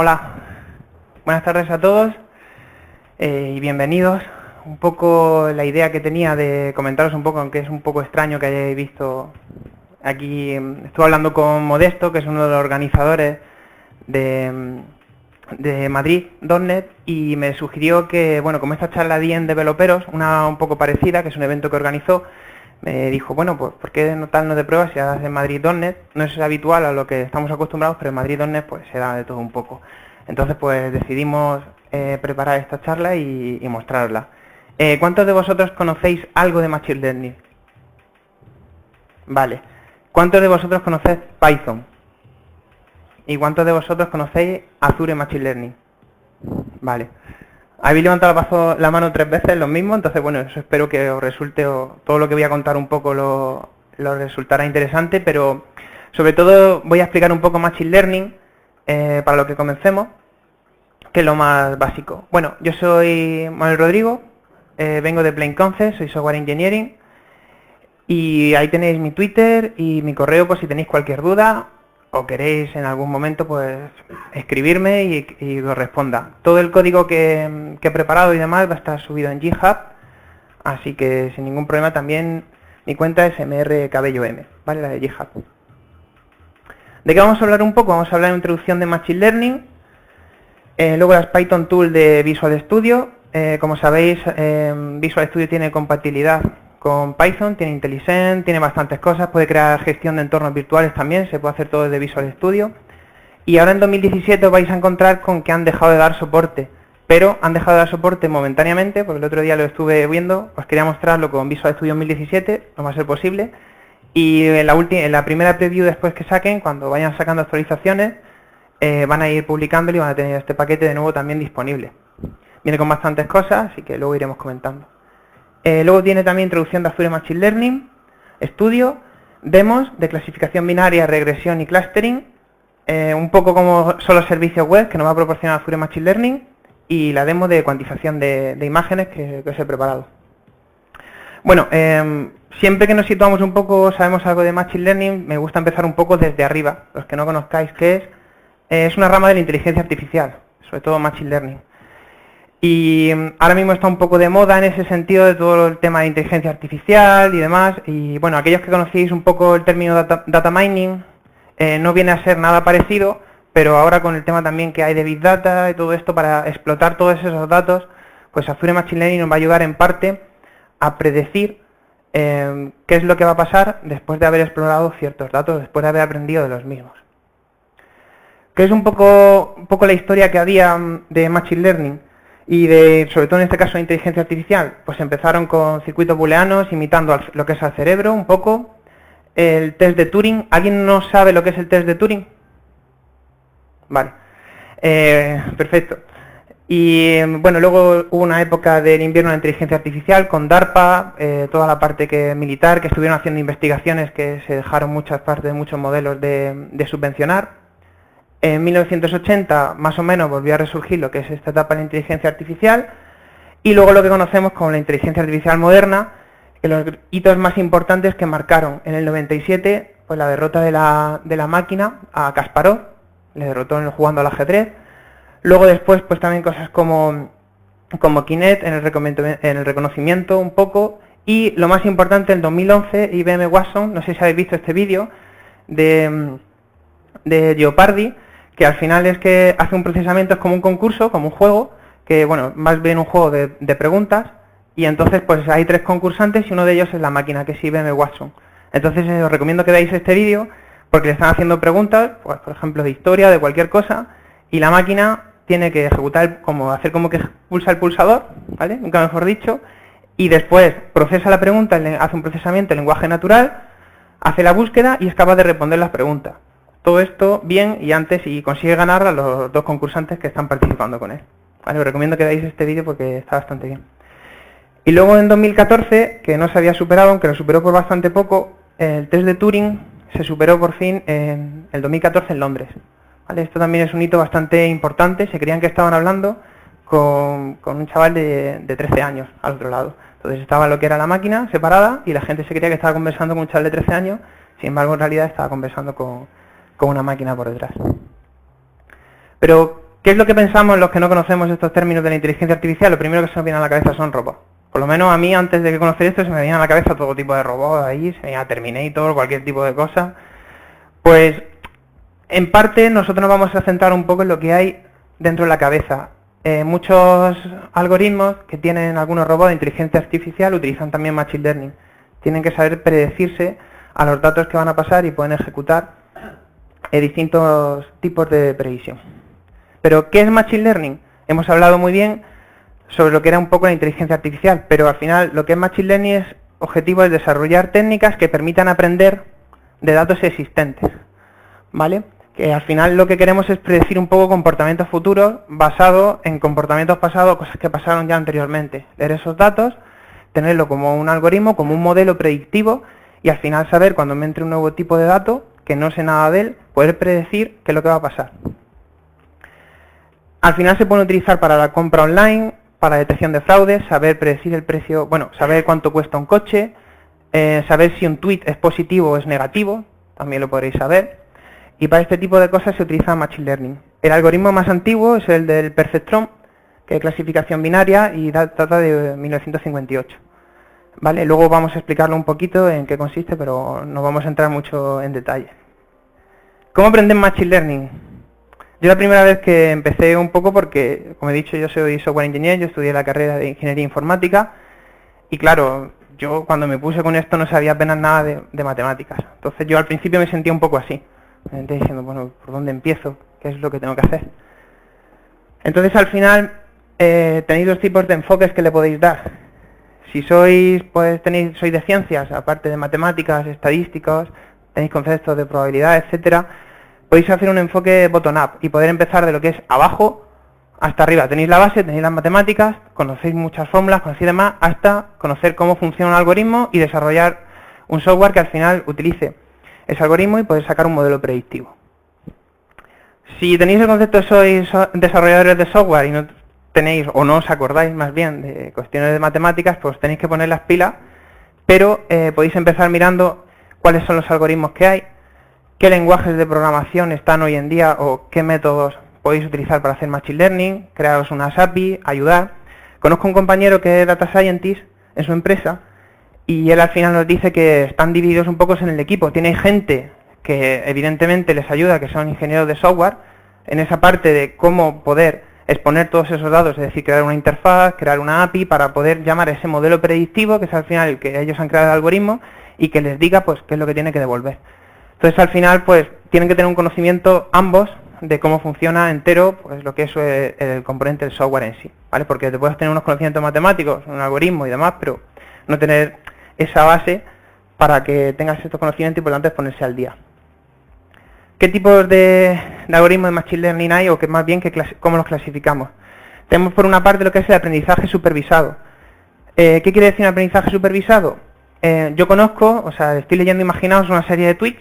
Hola, buenas tardes a todos y bienvenidos. Un poco la idea que tenía de comentaros un poco, aunque es un poco extraño que hayáis visto aquí, estuve hablando con Modesto, que es uno de los organizadores de Madrid.net, y me sugirió que, bueno, como esta charla di en Developeros, una un poco parecida, que es un evento que organizó, me dijo, bueno, pues ¿por qué no tal no de pruebas si haces en Madrid.net? No es habitual a lo que estamos acostumbrados, pero en Madrid.net pues se da de todo un poco. Entonces pues decidimos preparar esta charla y mostrarla. ¿Cuántos de vosotros conocéis algo de Machine Learning? Vale. ¿Cuántos de vosotros conocéis Python? ¿Y cuántos de vosotros conocéis Azure Machine Learning? Vale. Habéis levantado la mano 3 veces, los mismos, entonces bueno, eso espero que os resulte, todo lo que voy a contar un poco lo resultará interesante, pero sobre todo voy a explicar un poco Machine Learning para lo que comencemos, que es lo más básico. Bueno, yo soy Manuel Rodrigo, vengo de Plain Concept, soy Software Engineering, y ahí tenéis mi Twitter y mi correo por si tenéis cualquier duda o queréis en algún momento pues escribirme y os responda. Todo el código que he preparado y demás va a estar subido en GitHub, así que sin ningún problema. También mi cuenta es mrcabellom, ¿vale? La de GitHub. ¿De qué vamos a hablar un poco? Vamos a hablar de introducción de Machine Learning, luego las Python Tools de Visual Studio. Como sabéis, Visual Studio tiene compatibilidad con Python, tiene IntelliSense, tiene bastantes cosas, puede crear gestión de entornos virtuales también, se puede hacer todo desde Visual Studio. Y ahora en 2017 os vais a encontrar con que han dejado de dar soporte, pero han dejado de dar soporte momentáneamente, porque el otro día lo estuve viendo, os quería mostrarlo con Visual Studio 2017, no va a ser posible. Y en la primera preview después que saquen, cuando vayan sacando actualizaciones, van a ir publicándolo y van a tener este paquete de nuevo también disponible. Viene con bastantes cosas, así que luego iremos comentando. Luego tiene también introducción de Azure Machine Learning, estudio, demos de clasificación binaria, regresión y clustering, un poco como son los servicios web que nos va a proporcionar Azure Machine Learning, y la demo de cuantificación de imágenes que os he preparado. Bueno, siempre que nos situamos un poco, sabemos algo de Machine Learning, me gusta empezar un poco desde arriba. Los que no conozcáis qué es una rama de la inteligencia artificial, sobre todo Machine Learning. Y ahora mismo está un poco de moda en ese sentido de todo el tema de inteligencia artificial y demás. Y bueno, aquellos que conocéis un poco el término data mining, no viene a ser nada parecido, pero ahora con el tema también que hay de Big Data y todo esto para explotar todos esos datos, pues Azure Machine Learning nos va a ayudar en parte a predecir qué es lo que va a pasar después de haber explorado ciertos datos, después de haber aprendido de los mismos. ¿Qué es un poco la historia que había de Machine Learning? Y sobre todo en este caso de inteligencia artificial, pues empezaron con circuitos booleanos imitando lo que es al cerebro un poco. El test de Turing, ¿alguien no sabe lo que es el test de Turing? Vale, perfecto. Y bueno, luego hubo una época del invierno de la inteligencia artificial con DARPA, toda la parte militar, que estuvieron haciendo investigaciones que se dejaron muchas partes de muchos modelos de subvencionar. En 1980, más o menos, volvió a resurgir lo que es esta etapa de la inteligencia artificial, y luego lo que conocemos como la inteligencia artificial moderna, que los hitos más importantes que marcaron en el 97, pues la derrota de la máquina a Kasparov, le derrotó jugando al ajedrez. Luego después, pues también cosas como Kinect en el reconocimiento un poco, y lo más importante, en 2011, IBM Watson, no sé si habéis visto este vídeo, de Jeopardy, que al final es que hace un procesamiento, es como un concurso, como un juego, que bueno, más bien un juego de preguntas, y entonces pues hay 3 concursantes y uno de ellos es la máquina, que es IBM Watson. Entonces os recomiendo que veáis este vídeo, porque le están haciendo preguntas, pues por ejemplo de historia, de cualquier cosa, y la máquina tiene que ejecutar, hacer como que pulsa el pulsador, ¿vale? Nunca mejor dicho, y después procesa la pregunta, hace un procesamiento en lenguaje natural, hace la búsqueda y es capaz de responder las preguntas. Todo esto bien y consigue ganar a los 2 concursantes que están participando con él. Vale, os recomiendo que veáis este vídeo porque está bastante bien. Y luego en 2014, que no se había superado, aunque lo superó por bastante poco, el test de Turing se superó por fin en el 2014 en Londres. Vale, esto también es un hito bastante importante, se creían que estaban hablando con un chaval de 13 años al otro lado. Entonces estaba lo que era la máquina separada y la gente se creía que estaba conversando con un chaval de 13 años, sin embargo en realidad estaba conversando con una máquina por detrás. Pero ¿Qué es lo que pensamos los que no conocemos estos términos de la inteligencia artificial? Lo primero que se nos viene a la cabeza son robots. Por lo menos a mí, antes de conocer esto, se me venía a la cabeza todo tipo de robots ahí, se me venía Terminator, cualquier tipo de cosa. Pues, en parte, nosotros nos vamos a centrar un poco en lo que hay dentro de la cabeza. Muchos algoritmos que tienen algunos robots de inteligencia artificial utilizan también Machine Learning. Tienen que saber predecirse a los datos que van a pasar y pueden ejecutar distintos tipos de previsión. Pero, ¿qué es Machine Learning? Hemos hablado muy bien sobre lo que era un poco la inteligencia artificial, pero al final lo que es Machine Learning objetivo es desarrollar técnicas que permitan aprender de datos existentes, ¿vale? Que al final lo que queremos es predecir un poco comportamientos futuros basados en comportamientos pasados, cosas que pasaron ya anteriormente. Leer esos datos, tenerlo como un algoritmo, como un modelo predictivo y al final saber cuando me entre un nuevo tipo de dato, que no sé nada de él, poder predecir qué es lo que va a pasar. Al final se pueden utilizar para la compra online, para detección de fraudes, saber predecir el precio, bueno, saber cuánto cuesta un coche, saber si un tweet es positivo o es negativo, también lo podréis saber. Y para este tipo de cosas se utiliza Machine Learning. El algoritmo más antiguo es el del Perceptron, que es clasificación binaria y data de 1958. ¿Vale? Luego vamos a explicarlo un poquito en qué consiste, pero no vamos a entrar mucho en detalle. ¿Cómo aprender Machine Learning? Yo la primera vez que empecé un poco porque, como he dicho, yo soy software engineer, yo estudié la carrera de ingeniería informática y claro, yo cuando me puse con esto no sabía apenas nada de matemáticas. Entonces yo al principio me sentía un poco así. Me sentía diciendo, bueno, ¿por dónde empiezo? ¿Qué es lo que tengo que hacer? Entonces al final tenéis dos tipos de enfoques que le podéis dar. Si sois, pues sois de ciencias, aparte de matemáticas, estadísticos, tenéis conceptos de probabilidad, etcétera, podéis hacer un enfoque bottom-up y poder empezar de lo que es abajo hasta arriba. Tenéis la base, tenéis las matemáticas, conocéis muchas fórmulas, conocéis demás, hasta conocer cómo funciona un algoritmo y desarrollar un software que al final utilice ese algoritmo y poder sacar un modelo predictivo. Si tenéis el concepto de sois desarrolladores de software y no tenéis, o no os acordáis más bien de cuestiones de matemáticas, pues tenéis que poner las pilas, pero podéis empezar mirando cuáles son los algoritmos que hay, qué lenguajes de programación están hoy en día o qué métodos podéis utilizar para hacer Machine Learning, crearos unas API, ayudar. Conozco un compañero que es Data Scientist en su empresa y él al final nos dice que están divididos un poco en el equipo. Tiene gente que evidentemente les ayuda, que son ingenieros de software, en esa parte de cómo poder exponer todos esos datos, es decir, crear una interfaz, crear una API para poder llamar a ese modelo predictivo, que es al final el que ellos han creado el algoritmo, y que les diga pues qué es lo que tiene que devolver. Entonces al final pues tienen que tener un conocimiento ambos de cómo funciona entero pues lo que es el componente del software en sí, ¿vale? Porque te puedes tener unos conocimientos matemáticos, un algoritmo y demás, pero no tener esa base para que tengas estos conocimientos y por lo tanto es ponerse al día. ¿Qué tipos de algoritmos de Machine Learning hay o que más bien cómo los clasificamos? Tenemos por una parte lo que es el aprendizaje supervisado. ¿Qué quiere decir un aprendizaje supervisado? Yo conozco, o sea, estoy leyendo, imaginaos una serie de tweets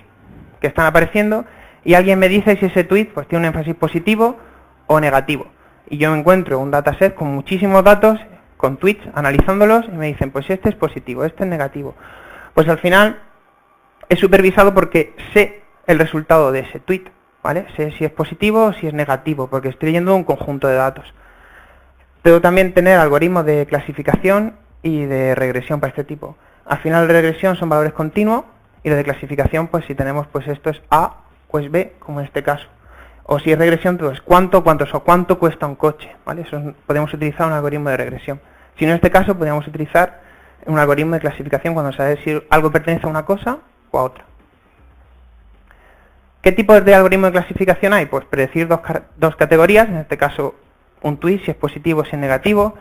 que están apareciendo y alguien me dice si ese tweet pues, tiene un énfasis positivo o negativo. Y yo me encuentro un dataset con muchísimos datos, con tweets, analizándolos y me dicen, pues este es positivo, este es negativo. Pues al final es supervisado porque sé el resultado de ese tweet, ¿vale? Sé si es positivo o si es negativo, porque estoy leyendo un conjunto de datos. Puedo también tener algoritmos de clasificación y de regresión para este tipo. Al final de regresión son valores continuos y los de clasificación, pues si tenemos, pues esto es A o es B, como en este caso. O si es regresión, pues cuánto cuesta un coche, ¿vale? Eso podemos utilizar un algoritmo de regresión. Si no en este caso, podríamos utilizar un algoritmo de clasificación cuando sabes si algo pertenece a una cosa o a otra. ¿Qué tipos de algoritmo de clasificación hay? Pues predecir dos categorías, en este caso un tweet, si es positivo o si es negativo.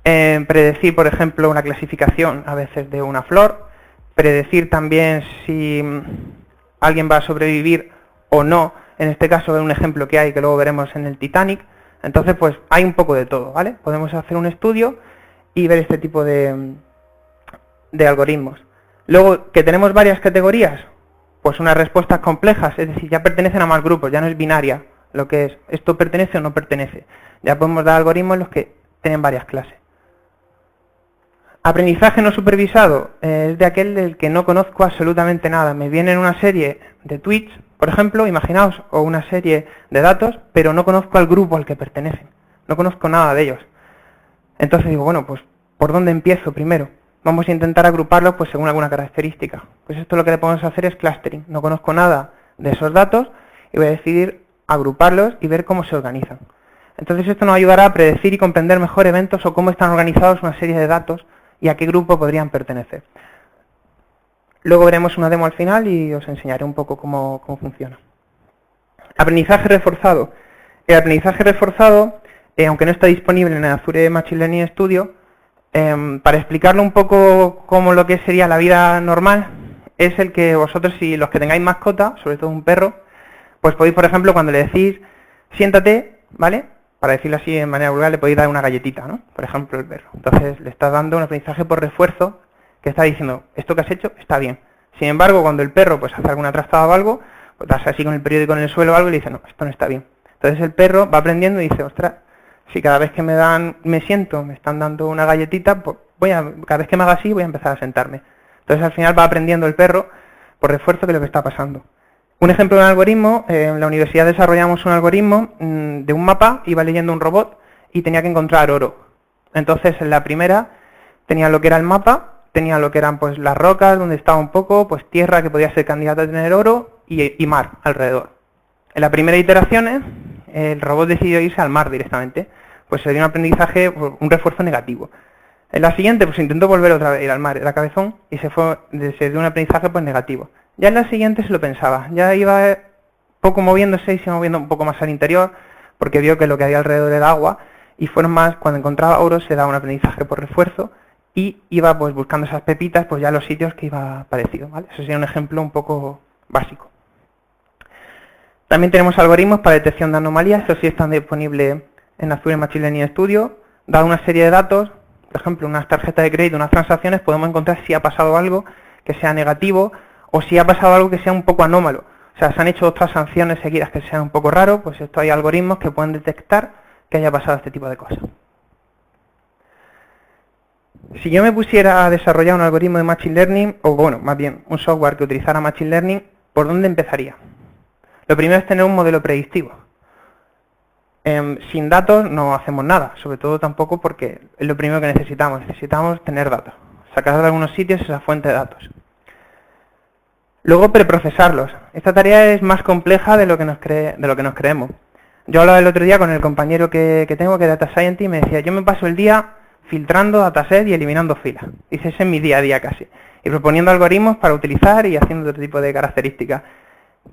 Predecir, por ejemplo, una clasificación a veces de una flor. Predecir también si alguien va a sobrevivir o no. En este caso es un ejemplo que hay que luego veremos en el Titanic. Entonces, pues hay un poco de todo, ¿vale? Podemos hacer un estudio y ver este tipo de algoritmos. Luego, que tenemos varias categorías, pues unas respuestas complejas, es decir, ya pertenecen a más grupos, ya no es binaria lo que es, esto pertenece o no pertenece. Ya podemos dar algoritmos en los que tienen varias clases. Aprendizaje no supervisado es de aquel del que no conozco absolutamente nada. Me vienen una serie de tweets por ejemplo, imaginaos, o una serie de datos, pero no conozco al grupo al que pertenecen. No conozco nada de ellos. Entonces digo, bueno, pues, ¿por dónde empiezo primero? Vamos a intentar agruparlos pues según alguna característica. Pues esto lo que le podemos hacer es clustering. No conozco nada de esos datos y voy a decidir agruparlos y ver cómo se organizan. Entonces esto nos ayudará a predecir y comprender mejor eventos o cómo están organizados una serie de datos y a qué grupo podrían pertenecer. Luego veremos una demo al final y os enseñaré un poco cómo funciona. Aprendizaje reforzado. El aprendizaje reforzado, aunque no está disponible en el Azure Machine Learning Studio, para explicarlo un poco como lo que sería la vida normal, es el que vosotros, si los que tengáis mascota, sobre todo un perro, pues podéis, por ejemplo, cuando le decís siéntate, ¿vale? Para decirlo así en manera vulgar, le podéis dar una galletita, ¿no? Por ejemplo, el perro. Entonces le estás dando un aprendizaje por refuerzo que está diciendo, esto que has hecho está bien. Sin embargo, cuando el perro pues hace alguna trastada o algo, pues das así con el periódico en el suelo o algo y le dice, no, esto no está bien. Entonces el perro va aprendiendo y dice, ostras, si cada vez que me siento, me están dando una galletita, pues cada vez que me haga así voy a empezar a sentarme. Entonces al final va aprendiendo el perro por refuerzo de lo que está pasando. Un ejemplo de un algoritmo, en la universidad desarrollamos un algoritmo de un mapa, iba leyendo un robot y tenía que encontrar oro. Entonces en la primera tenía lo que era el mapa, tenía lo que eran pues las rocas, donde estaba un poco, pues tierra que podía ser candidata a tener oro y mar alrededor. En la primera iteración el robot decidió irse al mar directamente, pues se dio un aprendizaje, un refuerzo negativo. En la siguiente pues intentó volver otra vez ir al mar, era cabezón, y se dio un aprendizaje pues negativo. Ya en la siguiente se lo pensaba, ya iba poco moviéndose y se iba moviendo un poco más al interior, porque vio que lo que había alrededor era agua, y fueron más, cuando encontraba oro se daba un aprendizaje por refuerzo, y iba pues buscando esas pepitas pues ya a los sitios que iba parecido, ¿vale? Eso sería un ejemplo un poco básico. También tenemos algoritmos para detección de anomalías, eso sí están disponibles en Azure Machine Learning Studio. Dada una serie de datos, por ejemplo, unas tarjetas de crédito, unas transacciones, podemos encontrar si ha pasado algo que sea negativo o si ha pasado algo que sea un poco anómalo. O sea, se han hecho dos transacciones seguidas que sean un poco raro, pues esto hay algoritmos que pueden detectar que haya pasado este tipo de cosas. Si yo me pusiera a desarrollar un algoritmo de Machine Learning, o bueno, más bien, un software que utilizara Machine Learning, ¿por dónde empezaría? Lo primero es tener un modelo predictivo. Sin datos no hacemos nada, sobre todo tampoco porque es lo primero que necesitamos. Necesitamos tener datos, sacar de algunos sitios esa fuente de datos. Luego preprocesarlos. Esta tarea es más compleja de lo que nos creemos. Yo hablaba el otro día con el compañero que tengo, que es Data Scientist, y me decía, yo me paso el día filtrando dataset y eliminando filas. Dice, ese es mi día a día casi. Y proponiendo algoritmos para utilizar y haciendo otro tipo de características.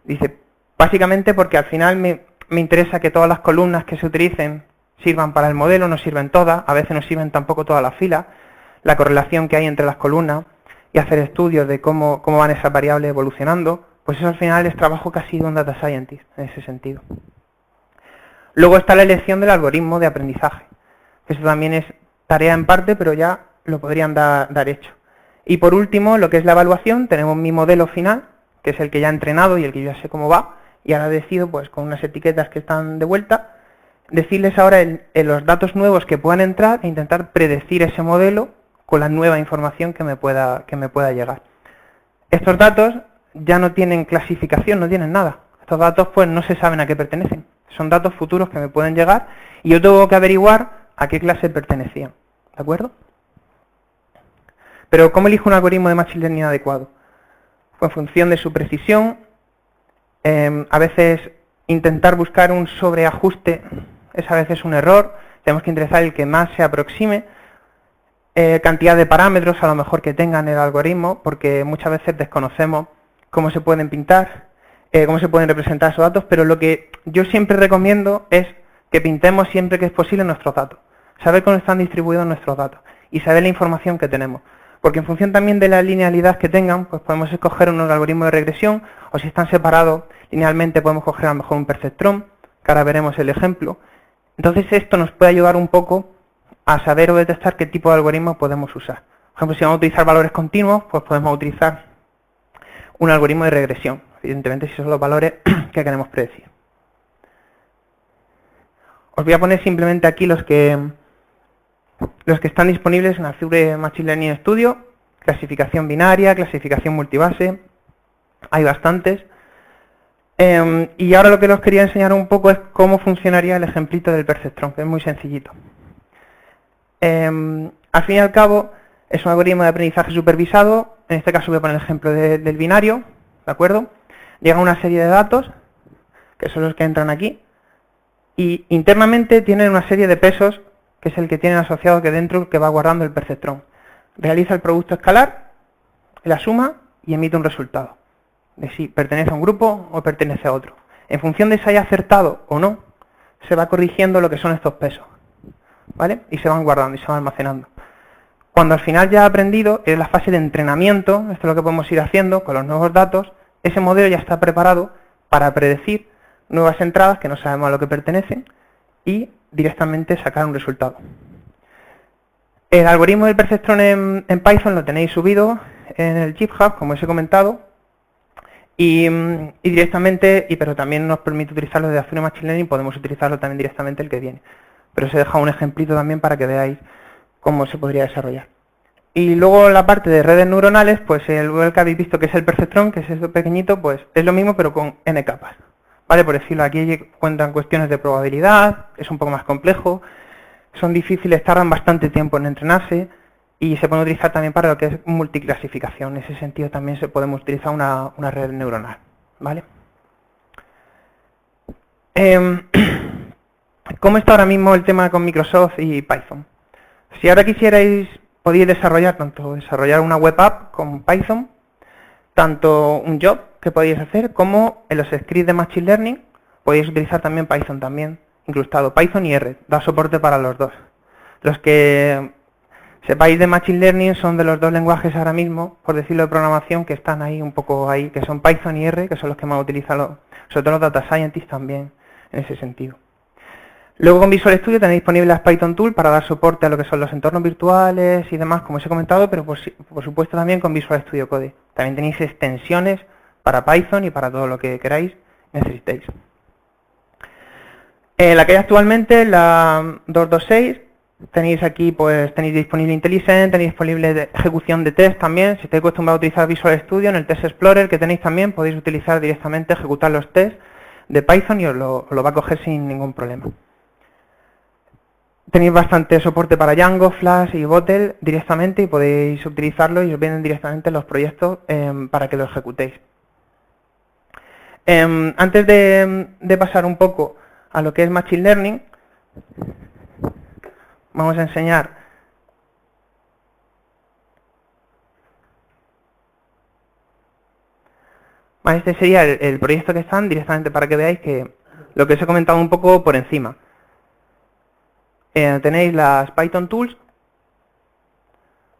Dice, básicamente porque al final me interesa que todas las columnas que se utilicen sirvan para el modelo, no sirven todas, a veces no sirven tampoco todas las filas, la correlación que hay entre las columnas y hacer estudios de cómo van esas variables evolucionando, pues eso al final es trabajo casi de un Data Scientist en ese sentido. Luego está la elección del algoritmo de aprendizaje. Eso también es tarea en parte, pero ya lo podrían dar hecho. Y por último, lo que es la evaluación, tenemos mi modelo final, que es el que ya he entrenado y el que yo ya sé cómo va, y ahora decido, pues con unas etiquetas que están de vuelta, decirles ahora en los datos nuevos que puedan entrar e intentar predecir ese modelo con la nueva información que me pueda llegar. Estos datos ya no tienen clasificación, no tienen nada. Estos datos pues no se saben a qué pertenecen. Son datos futuros que me pueden llegar y yo tengo que averiguar a qué clase pertenecían. ¿De acuerdo? Pero ¿cómo elijo un algoritmo de Machine Learning adecuado? Pues en función de su precisión, a veces intentar buscar un sobreajuste es a veces un error. Tenemos que interesar el que más se aproxime. Cantidad de parámetros a lo mejor que tengan el algoritmo, porque muchas veces desconocemos cómo se pueden pintar, cómo se pueden representar esos datos, pero lo que yo siempre recomiendo es que pintemos siempre que es posible nuestros datos, saber cómo están distribuidos nuestros datos y saber la información que tenemos, porque en función también de la linealidad que tengan, pues podemos escoger un algoritmo de regresión, o si están separados linealmente podemos coger a lo mejor un perceptrón, que ahora veremos el ejemplo. Entonces esto nos puede ayudar un poco a saber o detectar qué tipo de algoritmo podemos usar. Por ejemplo, si vamos a utilizar valores continuos, pues podemos utilizar un algoritmo de regresión, evidentemente si son los valores que queremos predecir. Os voy a poner simplemente aquí los que están disponibles en Azure Machine Learning Studio, clasificación binaria, clasificación multibase, hay bastantes. Y ahora lo que os quería enseñar un poco es cómo funcionaría el ejemplito del perceptrón, que es muy sencillito. Al fin y al cabo, es un algoritmo de aprendizaje supervisado. En este caso voy a poner el ejemplo del binario, ¿de acuerdo? Llega una serie de datos, que son los que entran aquí, y internamente tienen una serie de pesos, que es el que tienen asociado que dentro que va guardando el perceptrón. Realiza el producto escalar, la suma y emite un resultado de si pertenece a un grupo o pertenece a otro. En función de si haya acertado o no, se va corrigiendo lo que son estos pesos, ¿vale? Y se van guardando y se van almacenando. Cuando al final ya ha aprendido, en la fase de entrenamiento, esto es lo que podemos ir haciendo con los nuevos datos, ese modelo ya está preparado para predecir nuevas entradas que no sabemos a lo que pertenecen y directamente sacar un resultado. El algoritmo del perceptrón en Python lo tenéis subido en el GitHub, como os he comentado, y directamente, pero también nos permite utilizarlo de Azure Machine Learning, podemos utilizarlo también directamente el que viene. Pero os he dejado un ejemplito también para que veáis cómo se podría desarrollar. Y luego la parte de redes neuronales, pues el que habéis visto que es el perceptrón, que es esto pequeñito, pues es lo mismo pero con n capas. Vale, por decirlo, aquí cuentan cuestiones de probabilidad, es un poco más complejo, son difíciles, tardan bastante tiempo en entrenarse y se pueden utilizar también para lo que es multiclasificación. En ese sentido también podemos utilizar una red neuronal, ¿vale? ¿Cómo está ahora mismo el tema con Microsoft y Python? Si ahora quisierais, podéis desarrollar una web app con Python, tanto un job que podéis hacer como en los scripts de Machine Learning podéis utilizar también Python incrustado, Python y R, da soporte para los dos. Los que sepáis de Machine Learning son de los dos lenguajes ahora mismo, por decirlo de programación, que están ahí un poco ahí, que son Python y R, que son los que más utilizan, sobre todo los Data Scientists también, en ese sentido. Luego con Visual Studio tenéis disponibles las Python Tools para dar soporte a lo que son los entornos virtuales y demás, como os he comentado, pero por supuesto también con Visual Studio Code. También tenéis extensiones para Python y para todo lo que queráis necesitéis. La que hay actualmente, la 2.2.6, tenéis aquí, pues tenéis disponible IntelliSense, tenéis disponible ejecución de test también. Si estáis acostumbrados a utilizar Visual Studio, en el Test Explorer que tenéis también, podéis utilizar directamente, ejecutar los tests de Python y os lo va a coger sin ningún problema. Tenéis bastante soporte para Django, Flash y Bottle directamente y podéis utilizarlo y os vienen directamente los proyectos para que lo ejecutéis. Antes de pasar un poco a lo que es Machine Learning, vamos a enseñar este sería el proyecto que están directamente para que veáis que lo que os he comentado un poco por encima. Tenéis las Python Tools,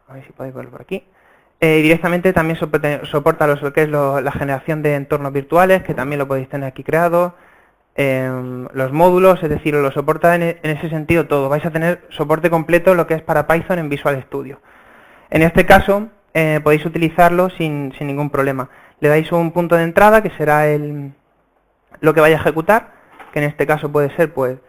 a ver si podéis verlo por aquí. Directamente también soporta lo que es la generación de entornos virtuales, que también lo podéis tener aquí creado. Los módulos, es decir, lo soporta en ese sentido todo. Vais a tener soporte completo lo que es para Python en Visual Studio. En este caso podéis utilizarlo sin ningún problema. Le dais un punto de entrada que será lo que vaya a ejecutar, que en este caso puede ser pues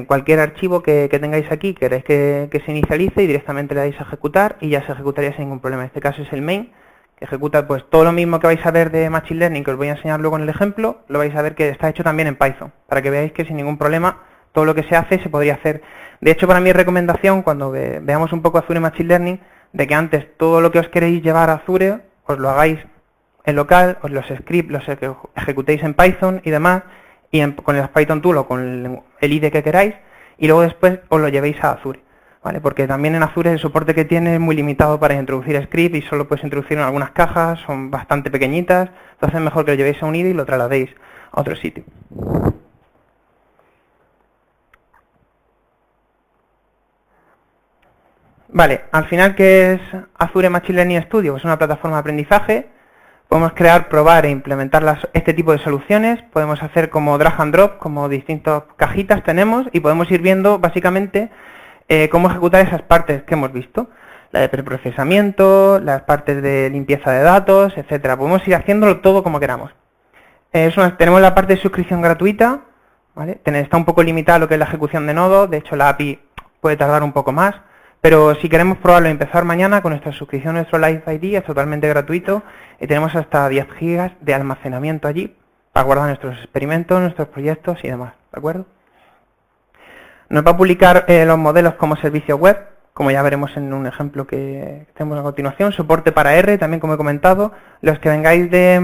cualquier archivo que tengáis aquí, queréis que se inicialice y directamente le dais a ejecutar y ya se ejecutaría sin ningún problema. En este caso es el main, que ejecuta pues todo lo mismo que vais a ver de Machine Learning, que os voy a enseñar luego en el ejemplo, lo vais a ver que está hecho también en Python, para que veáis que sin ningún problema todo lo que se hace se podría hacer. De hecho, para mi recomendación, cuando veamos un poco Azure Machine Learning, de que antes todo lo que os queréis llevar a Azure, os lo hagáis en local, os los scripts los ejecutéis en Python y demás, y con el Python Tool o con el IDE que queráis, y luego después os lo llevéis a Azure, ¿vale? Porque también en Azure el soporte que tiene es muy limitado para introducir script y solo puedes introducir en algunas cajas, son bastante pequeñitas, entonces es mejor que lo llevéis a un IDE y lo trasladéis a otro sitio. Vale, al final, ¿qué es Azure Machine Learning Studio? Es una plataforma de aprendizaje. Podemos crear, probar e implementar este tipo de soluciones. Podemos hacer como drag and drop, como distintas cajitas tenemos, y podemos ir viendo básicamente cómo ejecutar esas partes que hemos visto. La de preprocesamiento, las partes de limpieza de datos, etcétera. Podemos ir haciéndolo todo como queramos. Tenemos la parte de suscripción gratuita, ¿vale? Está un poco limitada a lo que es la ejecución de nodos. De hecho, la API puede tardar un poco más. Pero si queremos probarlo y empezar mañana con nuestra suscripción a nuestro Live ID, es totalmente gratuito y tenemos hasta 10 GB de almacenamiento allí para guardar nuestros experimentos, nuestros proyectos y demás, ¿de acuerdo? Nos va a publicar los modelos como servicio web, como ya veremos en un ejemplo que tenemos a continuación. Soporte para R, también como he comentado. Los que vengáis de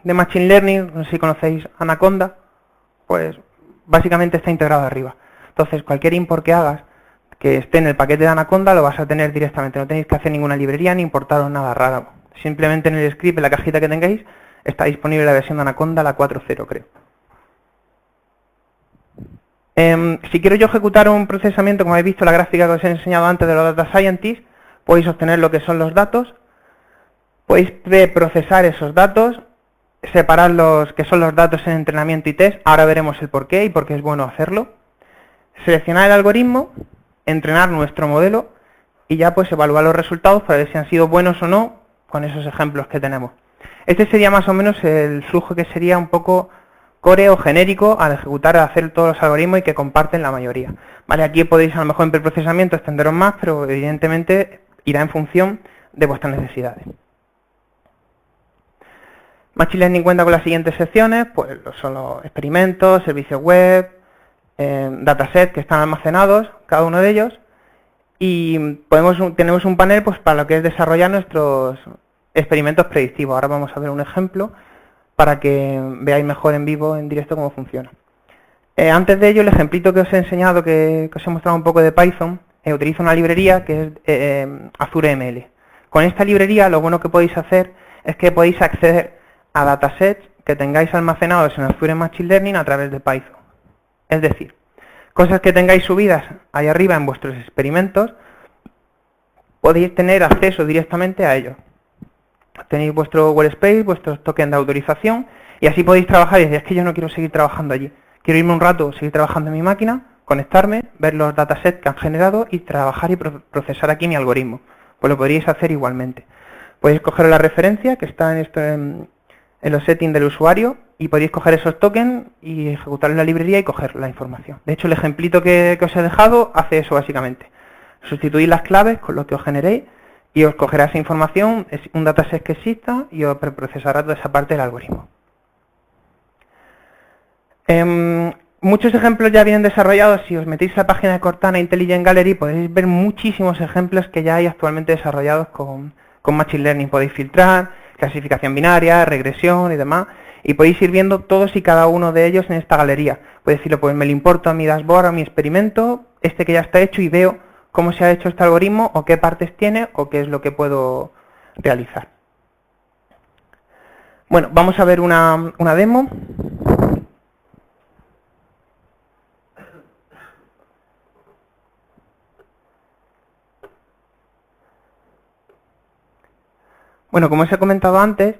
Machine Learning, no sé si conocéis Anaconda, pues básicamente está integrado arriba. Entonces, cualquier import que hagas que esté en el paquete de Anaconda lo vas a tener directamente. No tenéis que hacer ninguna librería ni importaros nada raro. Simplemente en el script, en la cajita que tengáis, está disponible la versión de Anaconda, la 4.0 creo. Si quiero yo ejecutar un procesamiento, como habéis visto la gráfica que os he enseñado antes de los Data Scientists, podéis obtener lo que son los datos, podéis preprocesar esos datos, separar los que son los datos en entrenamiento y test, ahora veremos el porqué y por qué es bueno hacerlo, seleccionar el algoritmo, entrenar nuestro modelo y ya pues evaluar los resultados para ver si han sido buenos o no con esos ejemplos que tenemos. Este sería más o menos el flujo que sería un poco core o genérico al ejecutar, hacer todos los algoritmos y que comparten la mayoría. Vale, aquí podéis a lo mejor en preprocesamiento extenderos más, pero evidentemente irá en función de vuestras necesidades. Machine Learning cuenta con las siguientes secciones, pues son los experimentos, servicios web, datasets que están almacenados, cada uno de ellos, y tenemos un panel pues para lo que es desarrollar nuestros experimentos predictivos. Ahora vamos a ver un ejemplo para que veáis mejor en vivo, en directo, cómo funciona. Antes de ello, el ejemplito que os he enseñado, que os he mostrado un poco de Python, utiliza una librería que es Azure ML. Con esta librería lo bueno que podéis hacer es que podéis acceder a datasets que tengáis almacenados en Azure Machine Learning a través de Python. Es decir, cosas que tengáis subidas ahí arriba en vuestros experimentos, podéis tener acceso directamente a ellos. Tenéis vuestro workspace, vuestros tokens de autorización y así podéis trabajar y decir, es que yo no quiero seguir trabajando allí. Quiero irme un rato, seguir trabajando en mi máquina, conectarme, ver los datasets que han generado y trabajar y procesar aquí mi algoritmo. Pues lo podríais hacer igualmente. Podéis coger la referencia que está en los settings del usuario y podéis coger esos tokens y ejecutar en la librería y coger la información. De hecho, el ejemplito que os he dejado hace eso básicamente. Sustituir las claves con lo que os generéis y os cogerá esa información, es un dataset que exista y os preprocesará toda esa parte del algoritmo. Muchos ejemplos ya vienen desarrollados. Si os metéis a la página de Cortana Intelligent Gallery podéis ver muchísimos ejemplos que ya hay actualmente desarrollados con Machine Learning. Podéis filtrar, clasificación binaria, regresión y demás, y podéis ir viendo todos y cada uno de ellos en esta galería. Podéis decirlo, pues me lo importo a mi dashboard, a mi experimento, este que ya está hecho y veo cómo se ha hecho este algoritmo o qué partes tiene o qué es lo que puedo realizar. Bueno, vamos a ver una demo. Bueno, como os he comentado antes,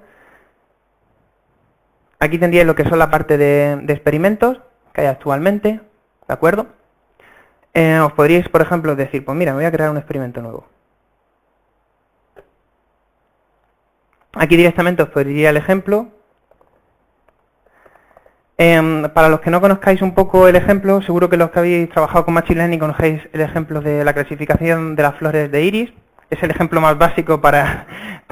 aquí tendríais lo que son la parte de experimentos que hay actualmente, ¿de acuerdo? Os podríais, por ejemplo, decir, pues mira, me voy a crear un experimento nuevo. Aquí directamente os pediría el ejemplo. Para los que no conozcáis un poco el ejemplo, seguro que los que habéis trabajado con Machine Learning conocéis el ejemplo de la clasificación de las flores de iris. Es el ejemplo más básico para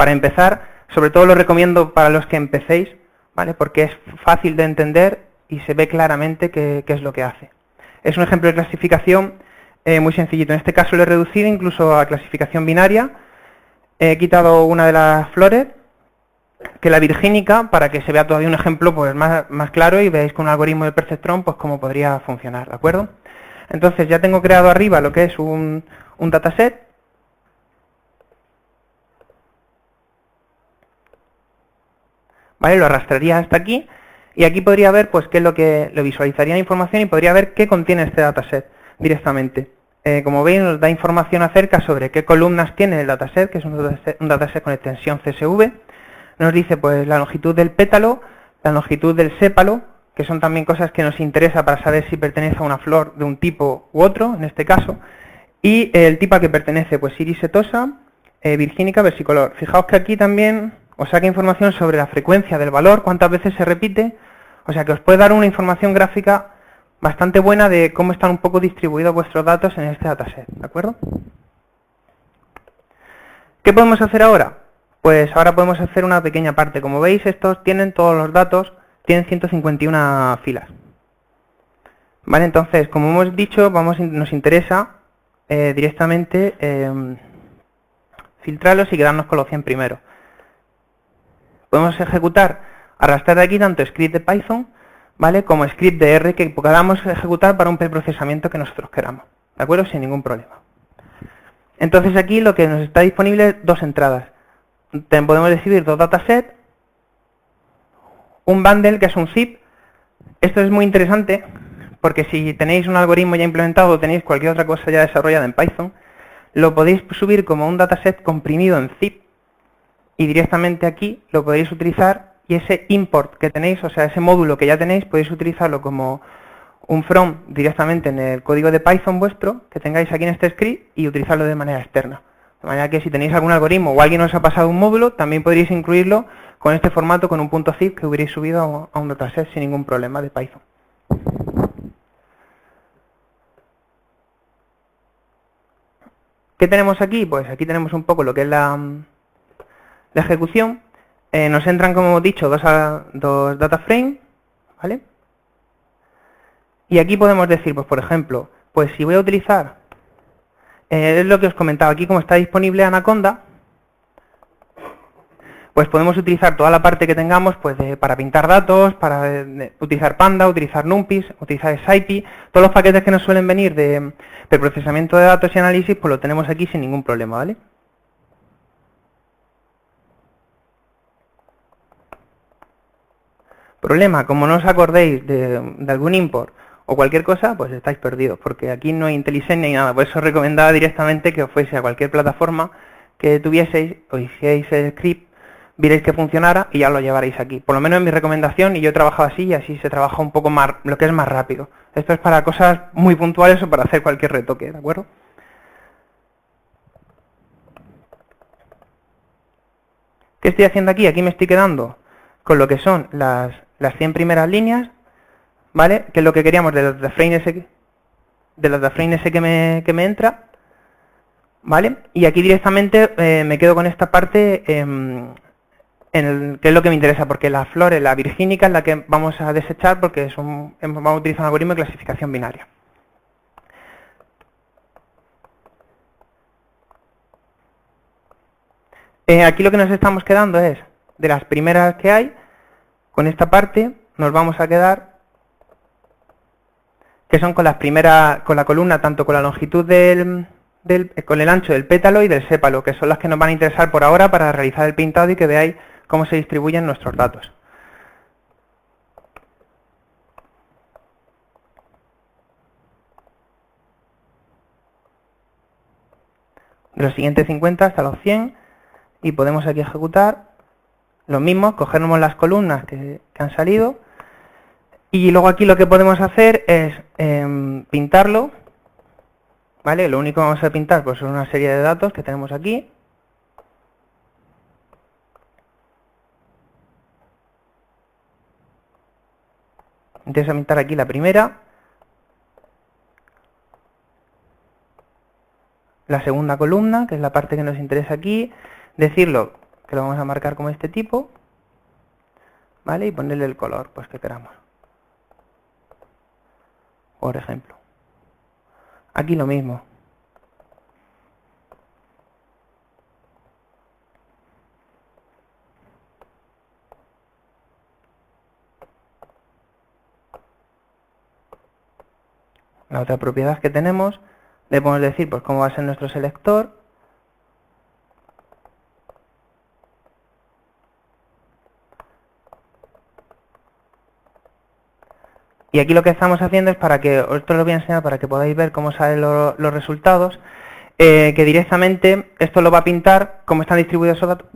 empezar. Sobre todo lo recomiendo para los que empecéis, ¿vale? Porque es fácil de entender y se ve claramente qué es lo que hace. Es un ejemplo de clasificación muy sencillito. En este caso lo he reducido incluso a clasificación binaria. He quitado una de las flores, que es la virgínica, para que se vea todavía un ejemplo pues, más claro y veáis con un algoritmo de perceptrón pues, cómo podría funcionar, ¿de acuerdo? Entonces ya tengo creado arriba lo que es un dataset. ¿Vale? Lo arrastraría hasta aquí y aquí podría ver pues qué es lo que lo visualizaría la información y podría ver qué contiene este dataset directamente. Como veis nos da información acerca sobre qué columnas tiene el dataset, que es un dataset con extensión CSV. Nos dice pues la longitud del pétalo, la longitud del sépalo, que son también cosas que nos interesa para saber si pertenece a una flor de un tipo u otro, en este caso, y el tipo al que pertenece, pues iris setosa, virgínica, versicolor. Fijaos que aquí también os saca información sobre la frecuencia del valor, cuántas veces se repite, o sea que os puede dar una información gráfica bastante buena de cómo están un poco distribuidos vuestros datos en este dataset, ¿de acuerdo? ¿Qué podemos hacer ahora? Pues ahora podemos hacer una pequeña parte. Como veis, estos tienen todos los datos, tienen 151 filas. Vale, entonces, como hemos dicho, nos interesa directamente filtrarlos y quedarnos con los 100 primeros. Podemos ejecutar, arrastrar de aquí tanto script de Python, ¿vale?, como script de R que podamos ejecutar para un preprocesamiento que nosotros queramos, ¿de acuerdo? Sin ningún problema. Entonces aquí lo que nos está disponible es dos entradas. Podemos decidir dos datasets, un bundle que es un zip. Esto es muy interesante porque si tenéis un algoritmo ya implementado o tenéis cualquier otra cosa ya desarrollada en Python, lo podéis subir como un dataset comprimido en zip y directamente aquí lo podéis utilizar, y ese import que tenéis, o sea, ese módulo que ya tenéis, podéis utilizarlo como un from directamente en el código de Python vuestro que tengáis aquí en este script y utilizarlo de manera externa. De manera que si tenéis algún algoritmo o alguien os ha pasado un módulo, también podréis incluirlo con este formato, con un .zip que hubierais subido a un dataset sin ningún problema de Python. ¿Qué tenemos aquí? Pues aquí tenemos un poco lo que es la ejecución. Nos entran, como hemos dicho, dos data frames, ¿vale? Y aquí podemos decir, pues por ejemplo, pues si voy a utilizar, es lo que os comentaba aquí, como está disponible Anaconda, pues podemos utilizar toda la parte que tengamos pues para pintar datos, para utilizar Panda, utilizar NumPy, utilizar SciPy, todos los paquetes que nos suelen venir de procesamiento de datos y análisis, pues lo tenemos aquí sin ningún problema, ¿vale? Problema, como no os acordéis de algún import o cualquier cosa, pues estáis perdidos, porque aquí no hay IntelliSense ni nada. Por eso os recomendaba directamente que os fuese a cualquier plataforma que tuvieseis o hicierais el script, vierais que funcionara y ya lo llevaréis aquí. Por lo menos es mi recomendación, y yo he trabajado así y así se trabaja un poco más, lo que es más rápido. Esto es para cosas muy puntuales o para hacer cualquier retoque, ¿de acuerdo? ¿Qué estoy haciendo aquí? Aquí me estoy quedando con lo que son las 100 primeras líneas, ¿vale? Que es lo que queríamos de los dataframe ese que me entra, ¿vale? Y aquí directamente me quedo con esta parte que es lo que me interesa, porque las flores, la virgínica es la que vamos a desechar porque vamos a utilizar un algoritmo de clasificación binaria. Aquí lo que nos estamos quedando es, de las primeras que hay, con esta parte nos vamos a quedar, que son con las primeras, con la columna, tanto con la longitud con el ancho del pétalo y del sépalo, que son las que nos van a interesar por ahora para realizar el pintado y que veáis cómo se distribuyen nuestros datos. De los siguientes 50 hasta los 100, y podemos aquí ejecutar lo mismo, cogernos las columnas que han salido, y luego aquí lo que podemos hacer es pintarlo, ¿vale? Lo único que vamos a pintar pues son una serie de datos que tenemos aquí. Interesa pintar aquí la primera, la segunda columna, que es la parte que nos interesa aquí, decirlo que lo vamos a marcar como este tipo, ¿vale? Y ponerle el color pues que queramos. Por ejemplo. Aquí lo mismo. La otra propiedad que tenemos, le podemos decir pues cómo va a ser nuestro selector. Y aquí lo que estamos haciendo es para que, esto lo voy a enseñar para que podáis ver cómo salen los resultados, que directamente esto lo va a pintar cómo están distribuidos esos datos.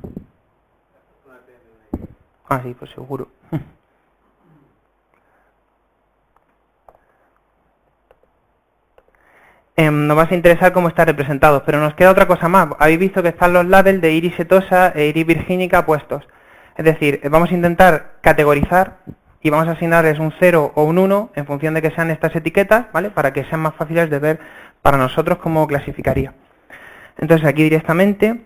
Ah, sí, pues seguro. Nos va a interesar cómo está representado, pero nos queda otra cosa más. Habéis visto que están los labels de iris setosa e iris virgínica puestos. Es decir, vamos a intentar categorizar y vamos a asignarles un 0 o un 1 en función de que sean estas etiquetas, ¿vale? Para que sean más fáciles de ver para nosotros cómo clasificaría. Entonces aquí directamente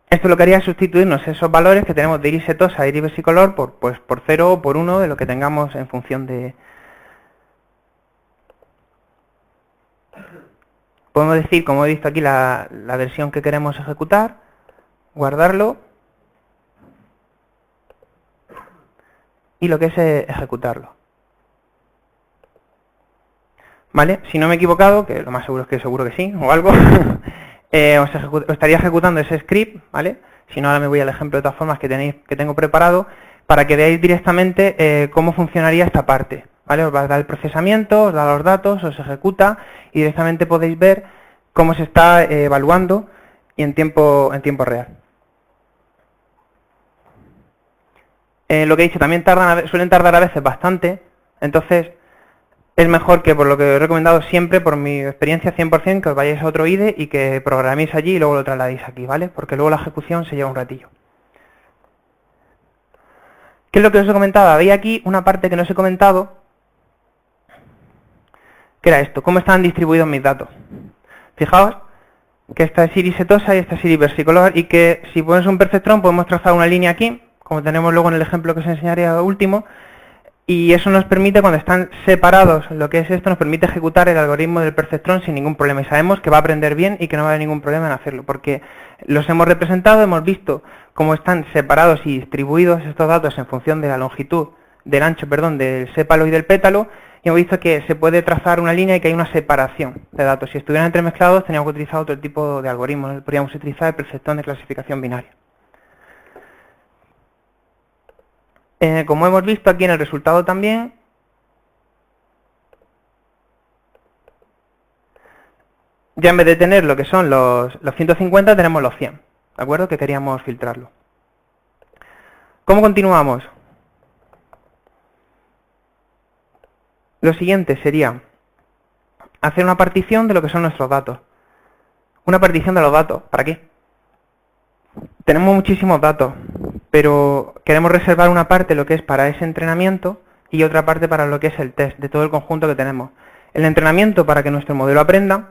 Esto lo que haría es sustituirnos esos valores que tenemos de iris setosa, iris versicolor por 0 o por 1 de lo que tengamos en función de... Podemos decir, como he visto aquí, la versión que queremos ejecutar, guardarlo y lo que es ejecutarlo. ¿Vale? Si no me he equivocado, que lo más seguro es que seguro que sí, o algo, os estaría ejecutando ese script, ¿vale? Si no, ahora me voy al ejemplo de todas formas que tengo preparado, para que veáis directamente cómo funcionaría esta parte, ¿vale? Os va a dar el procesamiento, os da los datos, os ejecuta, y directamente podéis ver cómo se está evaluando y en tiempo real. Lo que he dicho, también suelen tardar a veces bastante, entonces es mejor que, por lo que he recomendado siempre, por mi experiencia 100%, que os vayáis a otro IDE y que programéis allí y luego lo trasladéis aquí, ¿vale? Porque luego la ejecución se lleva un ratillo. ¿Qué es lo que os he comentado? Había aquí una parte que no os he comentado, que era esto, cómo estaban distribuidos mis datos. Fijaos que esta es iris setosa y esta es iris versicolor, y que si ponemos un perceptrón podemos trazar una línea aquí, como tenemos luego en el ejemplo que os enseñaré último, y eso nos permite, cuando están separados, lo que es esto, nos permite ejecutar el algoritmo del perceptrón sin ningún problema. Y sabemos que va a aprender bien y que no va a haber ningún problema en hacerlo, porque los hemos representado, hemos visto cómo están separados y distribuidos estos datos en función de la longitud, del ancho, perdón, del sépalo y del pétalo, y hemos visto que se puede trazar una línea y que hay una separación de datos. Si estuvieran entremezclados, teníamos que utilizar otro tipo de algoritmo, podríamos utilizar el perceptrón de clasificación binaria. Como hemos visto aquí en el resultado también, ya en vez de tener lo que son los 150, tenemos los 100, ¿de acuerdo? Que queríamos filtrarlo. ¿Cómo continuamos? Lo siguiente sería hacer una partición de lo que son nuestros datos. Una partición de los datos, ¿para qué? Tenemos muchísimos datos, pero queremos reservar una parte lo que es para ese entrenamiento y otra parte para lo que es el test de todo el conjunto que tenemos. El entrenamiento para que nuestro modelo aprenda,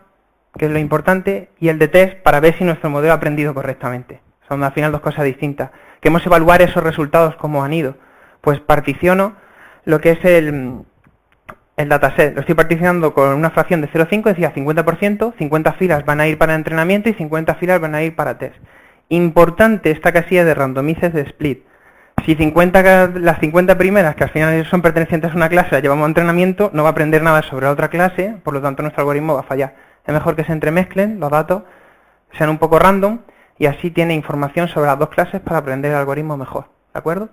que es lo importante, y el de test para ver si nuestro modelo ha aprendido correctamente. Son al final dos cosas distintas. Queremos evaluar esos resultados, cómo han ido. Pues particiono lo que es el dataset. Lo estoy particionando con una fracción de 0,5, decía 50%, 50 filas van a ir para entrenamiento y 50 filas van a ir para test. Importante esta casilla de randomizes de split. Si las 50 primeras, que al final son pertenecientes a una clase, las llevamos a entrenamiento, no va a aprender nada sobre la otra clase, por lo tanto nuestro algoritmo va a fallar. Es mejor que se entremezclen los datos, sean un poco random, y así tiene información sobre las dos clases para aprender el algoritmo mejor. ¿De acuerdo?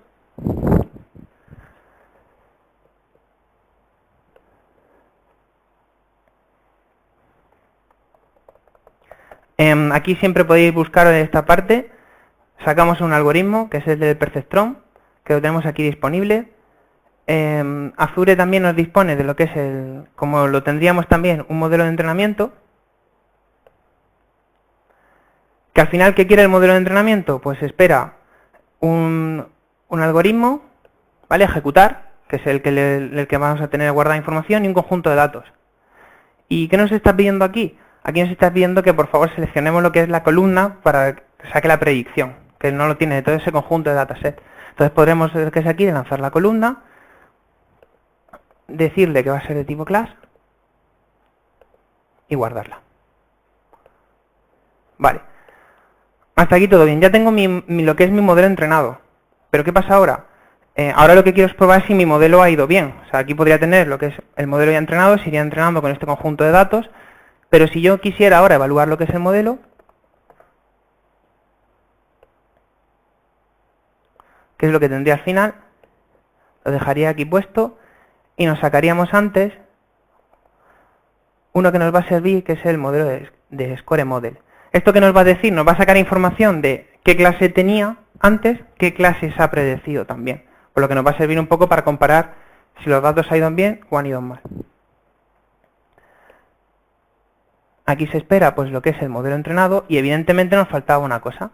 Aquí siempre podéis buscar en esta parte, sacamos un algoritmo, que es el del perceptrón, que lo tenemos aquí disponible. Azure también nos dispone de lo que es como lo tendríamos también, un modelo de entrenamiento. Que al final, ¿qué quiere el modelo de entrenamiento? Pues espera un algoritmo, ¿vale? Ejecutar, que es el que vamos a tener guardada información, y un conjunto de datos. ¿Y qué nos está pidiendo aquí? Aquí nos está pidiendo que por favor seleccionemos lo que es la columna para que saque la predicción, que no lo tiene de todo ese conjunto de dataset. Entonces podremos, que es aquí, lanzar la columna, decirle que va a ser de tipo class y guardarla. Vale. Hasta aquí todo bien. Ya tengo lo que es mi modelo entrenado. ¿Pero qué pasa ahora? Ahora lo que quiero es probar si mi modelo ha ido bien. O sea, aquí podría tener lo que es el modelo ya entrenado, se iría entrenando con este conjunto de datos. Pero si yo quisiera ahora evaluar lo que es el modelo, que es lo que tendría al final, lo dejaría aquí puesto y nos sacaríamos antes uno que nos va a servir, que es el modelo de Score Model. ¿Esto qué nos va a decir? Nos va a sacar información de qué clase tenía antes, qué clase se ha predecido también. Por lo que nos va a servir un poco para comparar si los datos han ido bien o han ido mal. Aquí se espera pues lo que es el modelo entrenado y evidentemente nos faltaba una cosa,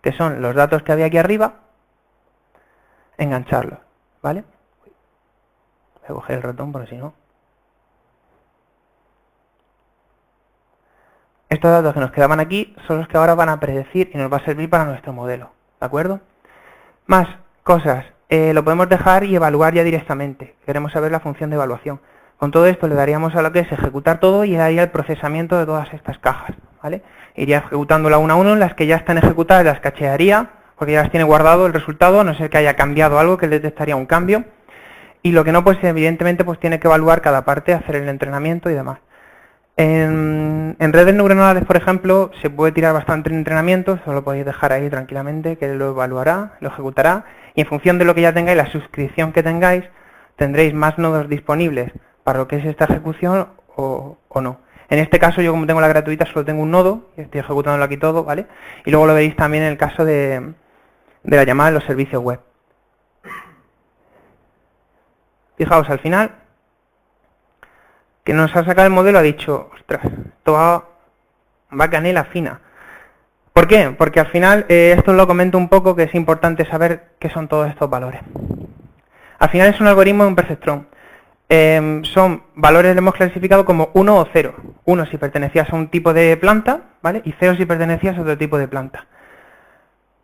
que son los datos que había aquí arriba, engancharlos, ¿vale? Voy a coger el ratón porque si no... Estos estos datos que nos quedaban aquí son los que ahora van a predecir y nos va a servir para nuestro modelo, ¿de acuerdo? Más cosas, lo podemos dejar y evaluar ya directamente. Queremos saber la función de evaluación. Con todo esto le daríamos a lo que es ejecutar todo y haría el procesamiento de todas estas cajas, ¿vale? Iría ejecutándola una a uno, las que ya están ejecutadas las cachearía, porque ya las tiene guardado el resultado, a no ser que haya cambiado algo que detectaría un cambio. Y lo que no, pues evidentemente pues tiene que evaluar cada parte, hacer el entrenamiento y demás. En redes neuronales, por ejemplo, se puede tirar bastante entrenamiento, eso lo podéis dejar ahí tranquilamente, que lo evaluará, lo ejecutará, y en función de lo que ya tengáis, la suscripción que tengáis, tendréis más nodos disponibles para lo que es esta ejecución o no. En este caso, yo como tengo la gratuita, solo tengo un nodo, y estoy ejecutándolo aquí todo, ¿vale? Y luego lo veréis también en el caso de la llamada de los servicios web. Fijaos, al final, que nos ha sacado el modelo, ha dicho, ostras, esto va canela fina. ¿Por qué? Porque al final, esto lo comento un poco, que es importante saber qué son todos estos valores. Al final es un algoritmo de un perceptrón. Son valores que hemos clasificado como 1 o 0. 1 si pertenecías a un tipo de planta, ¿vale? Y 0 si pertenecías a otro tipo de planta.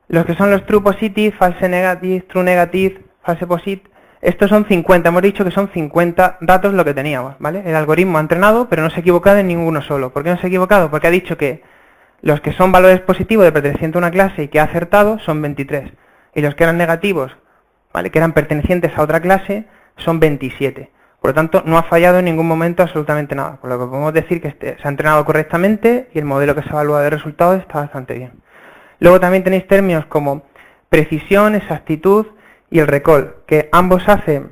Los que son los true positive, false negative, true negative, false positive, estos son 50. Hemos dicho que son 50 datos lo que teníamos, ¿vale? El algoritmo ha entrenado, pero no se ha equivocado en ninguno solo. ¿Por qué no se ha equivocado? Porque ha dicho que los que son valores positivos de perteneciente a una clase y que ha acertado son 23. Y los que eran negativos, ¿vale? Que eran pertenecientes a otra clase, son 27. Por lo tanto, no ha fallado en ningún momento absolutamente nada. Por lo que podemos decir que se ha entrenado correctamente y el modelo que se evalúa de resultados está bastante bien. Luego también tenéis términos como precisión, exactitud y el recall, que ambos hacen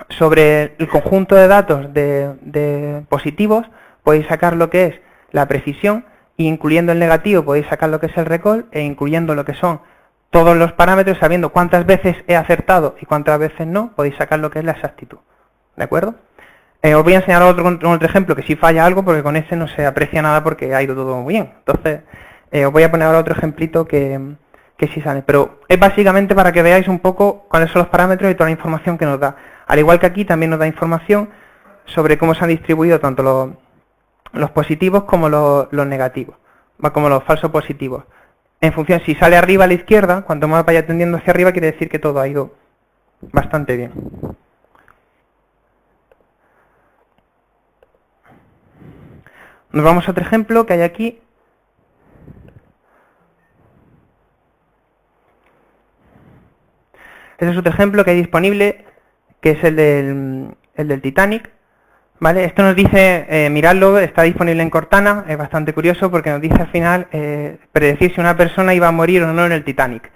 sobre el conjunto de datos de positivos, podéis sacar lo que es la precisión, e incluyendo el negativo podéis sacar lo que es el recall, e incluyendo lo que son todos los parámetros, sabiendo cuántas veces he acertado y cuántas veces no, podéis sacar lo que es la exactitud. ¿De acuerdo? Os voy a enseñar otro ejemplo que sí falla algo, porque con este no se aprecia nada porque ha ido todo muy bien. Entonces, os voy a poner ahora otro ejemplito que sí sale. Pero es básicamente para que veáis un poco cuáles son los parámetros y toda la información que nos da. Al igual que aquí, también nos da información sobre cómo se han distribuido tanto los positivos como los negativos, como los falsos positivos. En función, si sale arriba a la izquierda, cuanto más vaya tendiendo hacia arriba, quiere decir que todo ha ido bastante bien. Nos vamos a otro ejemplo que hay aquí. Este es otro ejemplo que hay disponible, que es el del Titanic. ¿Vale? Esto nos dice, miradlo, está disponible en Cortana, es bastante curioso porque nos dice al final predecir si una persona iba a morir o no en el Titanic.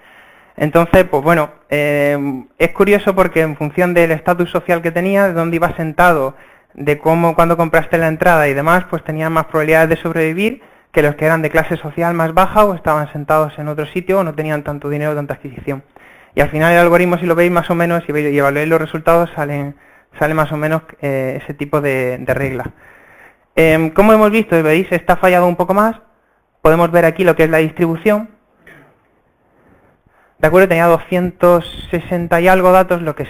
Entonces, pues bueno, es curioso porque en función del estatus social que tenía, de dónde iba sentado, de cómo cuando compraste la entrada y demás, pues tenían más probabilidades de sobrevivir que los que eran de clase social más baja o estaban sentados en otro sitio o no tenían tanto dinero, tanta adquisición. Y al final el algoritmo, si lo veis más o menos y evaluáis los resultados, sale más o menos ese tipo de regla. Como hemos visto, veis, está fallado un poco más. Podemos ver aquí lo que es la distribución. De acuerdo, tenía 260 y algo datos, los que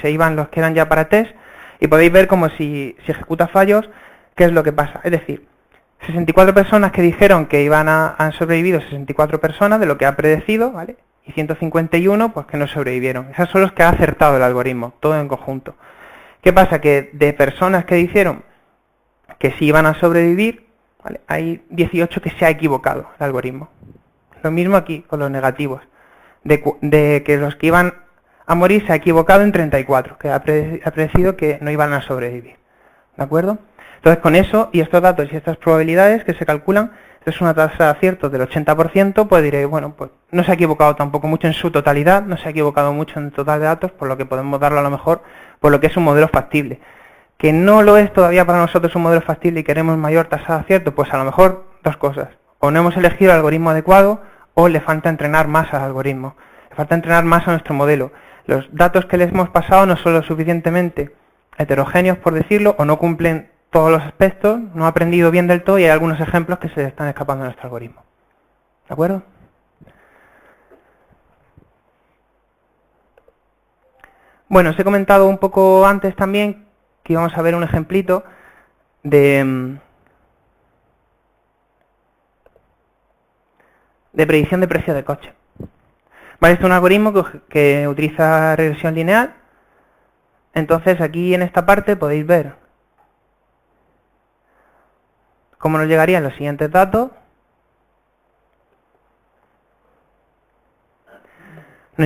eran ya para test. Y podéis ver como si ejecuta fallos, qué es lo que pasa. Es decir, 64 personas que dijeron que han sobrevivido 64 personas de lo que ha predecido, ¿vale? Y 151 pues que no sobrevivieron. Esos son los que ha acertado el algoritmo, todo en conjunto. ¿Qué pasa? Que de personas que dijeron que sí iban a sobrevivir, ¿vale? Hay 18 que se ha equivocado el algoritmo. Lo mismo aquí con los negativos. De que los que iban a morir se ha equivocado en 34, que ha predecido que no iban a sobrevivir. ¿De acuerdo? Entonces con eso y estos datos y estas probabilidades que se calculan, esto es una tasa de acierto del 80%, pues diréis, bueno, pues no se ha equivocado tampoco mucho en su totalidad, no se ha equivocado mucho en el total de datos, por lo que podemos darlo a lo mejor por lo que es un modelo factible. Que no lo es todavía para nosotros un modelo factible y queremos mayor tasa de acierto, pues a lo mejor dos cosas. O no hemos elegido el algoritmo adecuado o le falta entrenar más al algoritmo. Le falta entrenar más a nuestro modelo. Los datos que les hemos pasado no son lo suficientemente heterogéneos, por decirlo, o no cumplen todos los aspectos, no ha aprendido bien del todo y hay algunos ejemplos que se le están escapando a nuestro algoritmo. ¿De acuerdo? Bueno, os he comentado un poco antes también que íbamos a ver un ejemplito de de predicción de precio de coche. Vale, este es un algoritmo que utiliza regresión lineal. Entonces aquí en esta parte podéis ver cómo nos llegarían los siguientes datos. Nos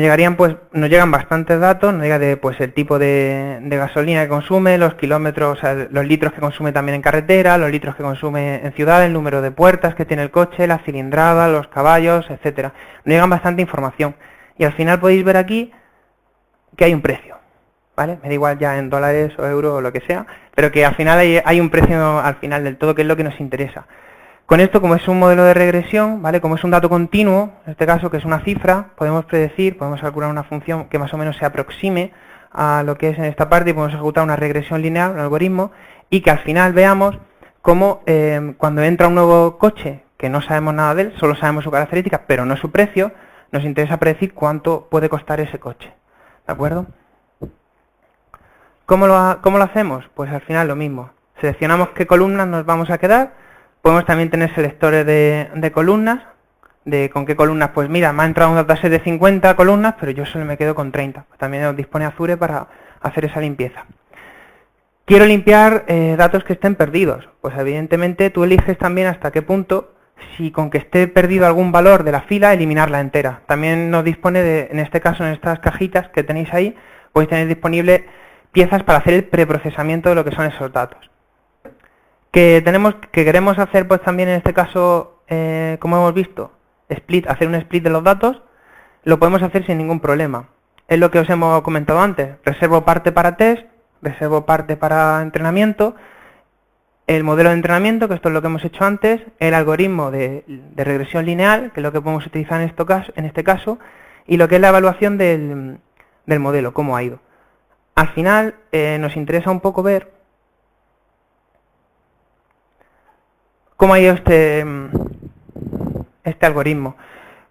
llegan bastantes datos, nos llega de el tipo de gasolina que consume, los kilómetros, o sea, los litros que consume también en carretera, los litros que consume en ciudad, el número de puertas que tiene el coche, la cilindrada, los caballos, etcétera. Nos llegan bastante información. Y al final podéis ver aquí que hay un precio, ¿vale? Me da igual ya en dólares o euros o lo que sea, pero que al final hay un precio al final del todo, que es lo que nos interesa. Con esto, como es un modelo de regresión, ¿vale? Como es un dato continuo, en este caso que es una cifra, podemos predecir, podemos calcular una función que más o menos se aproxime a lo que es en esta parte y podemos ejecutar una regresión lineal, un algoritmo, y que al final veamos cómo cuando entra un nuevo coche, que no sabemos nada de él, solo sabemos sus características, pero no su precio, nos interesa predecir cuánto puede costar ese coche, ¿de acuerdo? ¿Cómo lo hacemos? Pues al final lo mismo. Seleccionamos qué columnas nos vamos a quedar. Podemos también tener selectores de columnas, con qué columnas, pues mira, me ha entrado un dataset de 50 columnas, pero yo solo me quedo con 30. Pues también nos dispone Azure para hacer esa limpieza. Quiero limpiar datos que estén perdidos. Pues evidentemente tú eliges también hasta qué punto, si con que esté perdido algún valor de la fila, eliminarla entera. También nos dispone en este caso, en estas cajitas que tenéis ahí, podéis tener disponible piezas para hacer el preprocesamiento de lo que son esos datos. Que queremos hacer pues también en este caso, como hemos visto, hacer un split de los datos, lo podemos hacer sin ningún problema. Es lo que os hemos comentado antes. Reservo parte para test, reservo parte para entrenamiento, el modelo de entrenamiento, que esto es lo que hemos hecho antes, el algoritmo de regresión lineal, que es lo que podemos utilizar en este caso, y lo que es la evaluación del modelo, cómo ha ido. Al final nos interesa un poco ver cómo ha ido este algoritmo.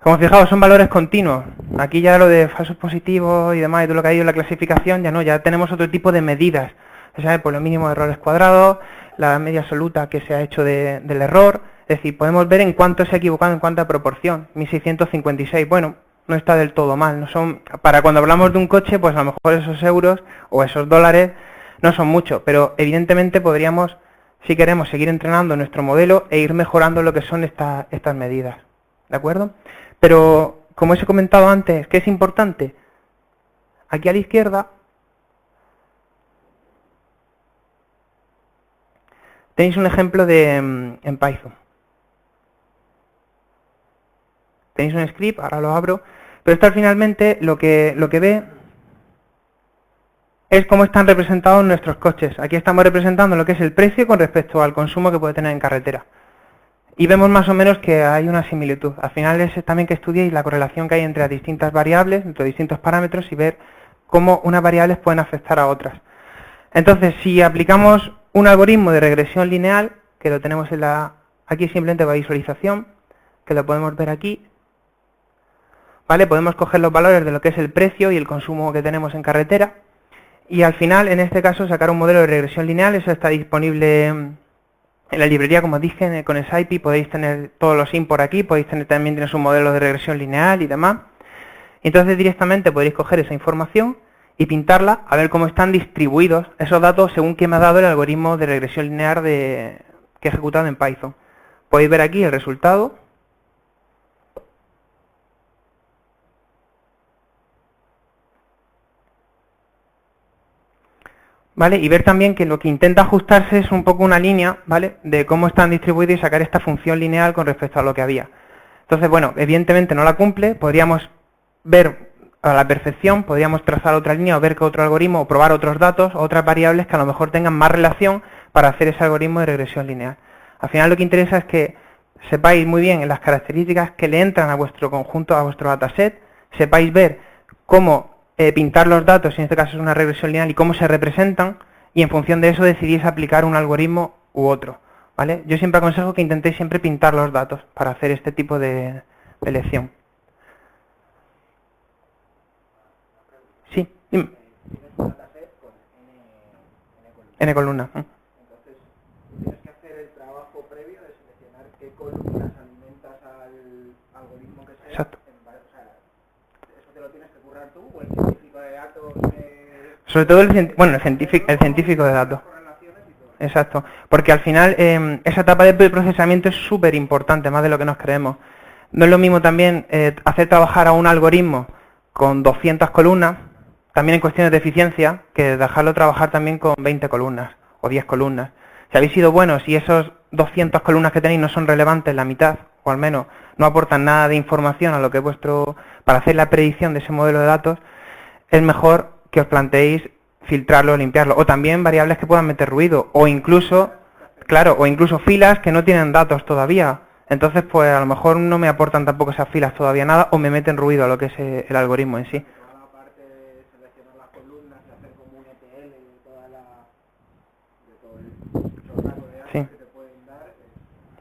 Como fijaos, son valores continuos. Aquí ya lo de falsos positivos y demás, y todo lo que ha ido en la clasificación, ya no, ya tenemos otro tipo de medidas. O sea, por lo mínimo de errores cuadrados, la media absoluta que se ha hecho del error. Es decir, podemos ver en cuánto se ha equivocado, en cuánta proporción. 1656, bueno, no está del todo mal. No son, para cuando hablamos de un coche, pues a lo mejor esos euros o esos dólares no son mucho, pero evidentemente podríamos, si queremos, seguir entrenando nuestro modelo e ir mejorando lo que son estas medidas. ¿De acuerdo? Pero, como os he comentado antes, ¿qué es importante? Aquí a la izquierda tenéis un ejemplo en Python. Tenéis un script, ahora lo abro, pero esto finalmente lo que ve es cómo están representados nuestros coches. Aquí estamos representando lo que es el precio con respecto al consumo que puede tener en carretera. Y vemos más o menos que hay una similitud. Al final es también que estudiéis la correlación que hay entre las distintas variables, entre distintos parámetros, y ver cómo unas variables pueden afectar a otras. Entonces, si aplicamos un algoritmo de regresión lineal, que lo tenemos aquí simplemente para visualización, que lo podemos ver aquí, ¿vale? Podemos coger los valores de lo que es el precio y el consumo que tenemos en carretera, y al final, en este caso, sacar un modelo de regresión lineal. Eso está disponible en la librería, como dije, con SciPy. Podéis tener todos los in por aquí, podéis también tener un modelo de regresión lineal y demás. Entonces directamente podréis coger esa información y pintarla a ver cómo están distribuidos esos datos según que me ha dado el algoritmo de regresión lineal que he ejecutado en Python. Podéis ver aquí el resultado. ¿Vale? Y ver también que lo que intenta ajustarse es un poco una línea, ¿vale?, de cómo están distribuidos y sacar esta función lineal con respecto a lo que había. Entonces, bueno, evidentemente no la cumple. Podríamos ver a la perfección, podríamos trazar otra línea o ver que otro algoritmo, o probar otros datos, o otras variables que a lo mejor tengan más relación para hacer ese algoritmo de regresión lineal. Al final lo que interesa es que sepáis muy bien las características que le entran a vuestro conjunto, a vuestro dataset, sepáis ver cómo pintar los datos, en este caso es una regresión lineal, y cómo se representan, y en función de eso decidís aplicar un algoritmo u otro, ¿vale? Yo siempre aconsejo que intentéis siempre pintar los datos para hacer este tipo de elección. Sí, dime. N columna. Entonces, tienes que hacer el trabajo previo de seleccionar qué columnas alimentas al algoritmo Exacto. Sobre todo el científico de datos. Exacto, porque al final esa etapa de preprocesamiento es súper importante, más de lo que nos creemos. No es lo mismo también hacer trabajar a un algoritmo con 200 columnas, también en cuestiones de eficiencia, que dejarlo trabajar también con 20 columnas o 10 columnas. Si habéis sido buenos y esos 200 columnas que tenéis no son relevantes, la mitad, o al menos no aportan nada de información a lo que es vuestro, para hacer la predicción de ese modelo de datos, es mejor que os planteéis filtrarlo, limpiarlo, o también variables que puedan meter ruido, o incluso, claro, o incluso filas que no tienen datos todavía. Entonces, pues a lo mejor no me aportan tampoco esas filas todavía nada, o me meten ruido a lo que es el algoritmo en sí. Sí.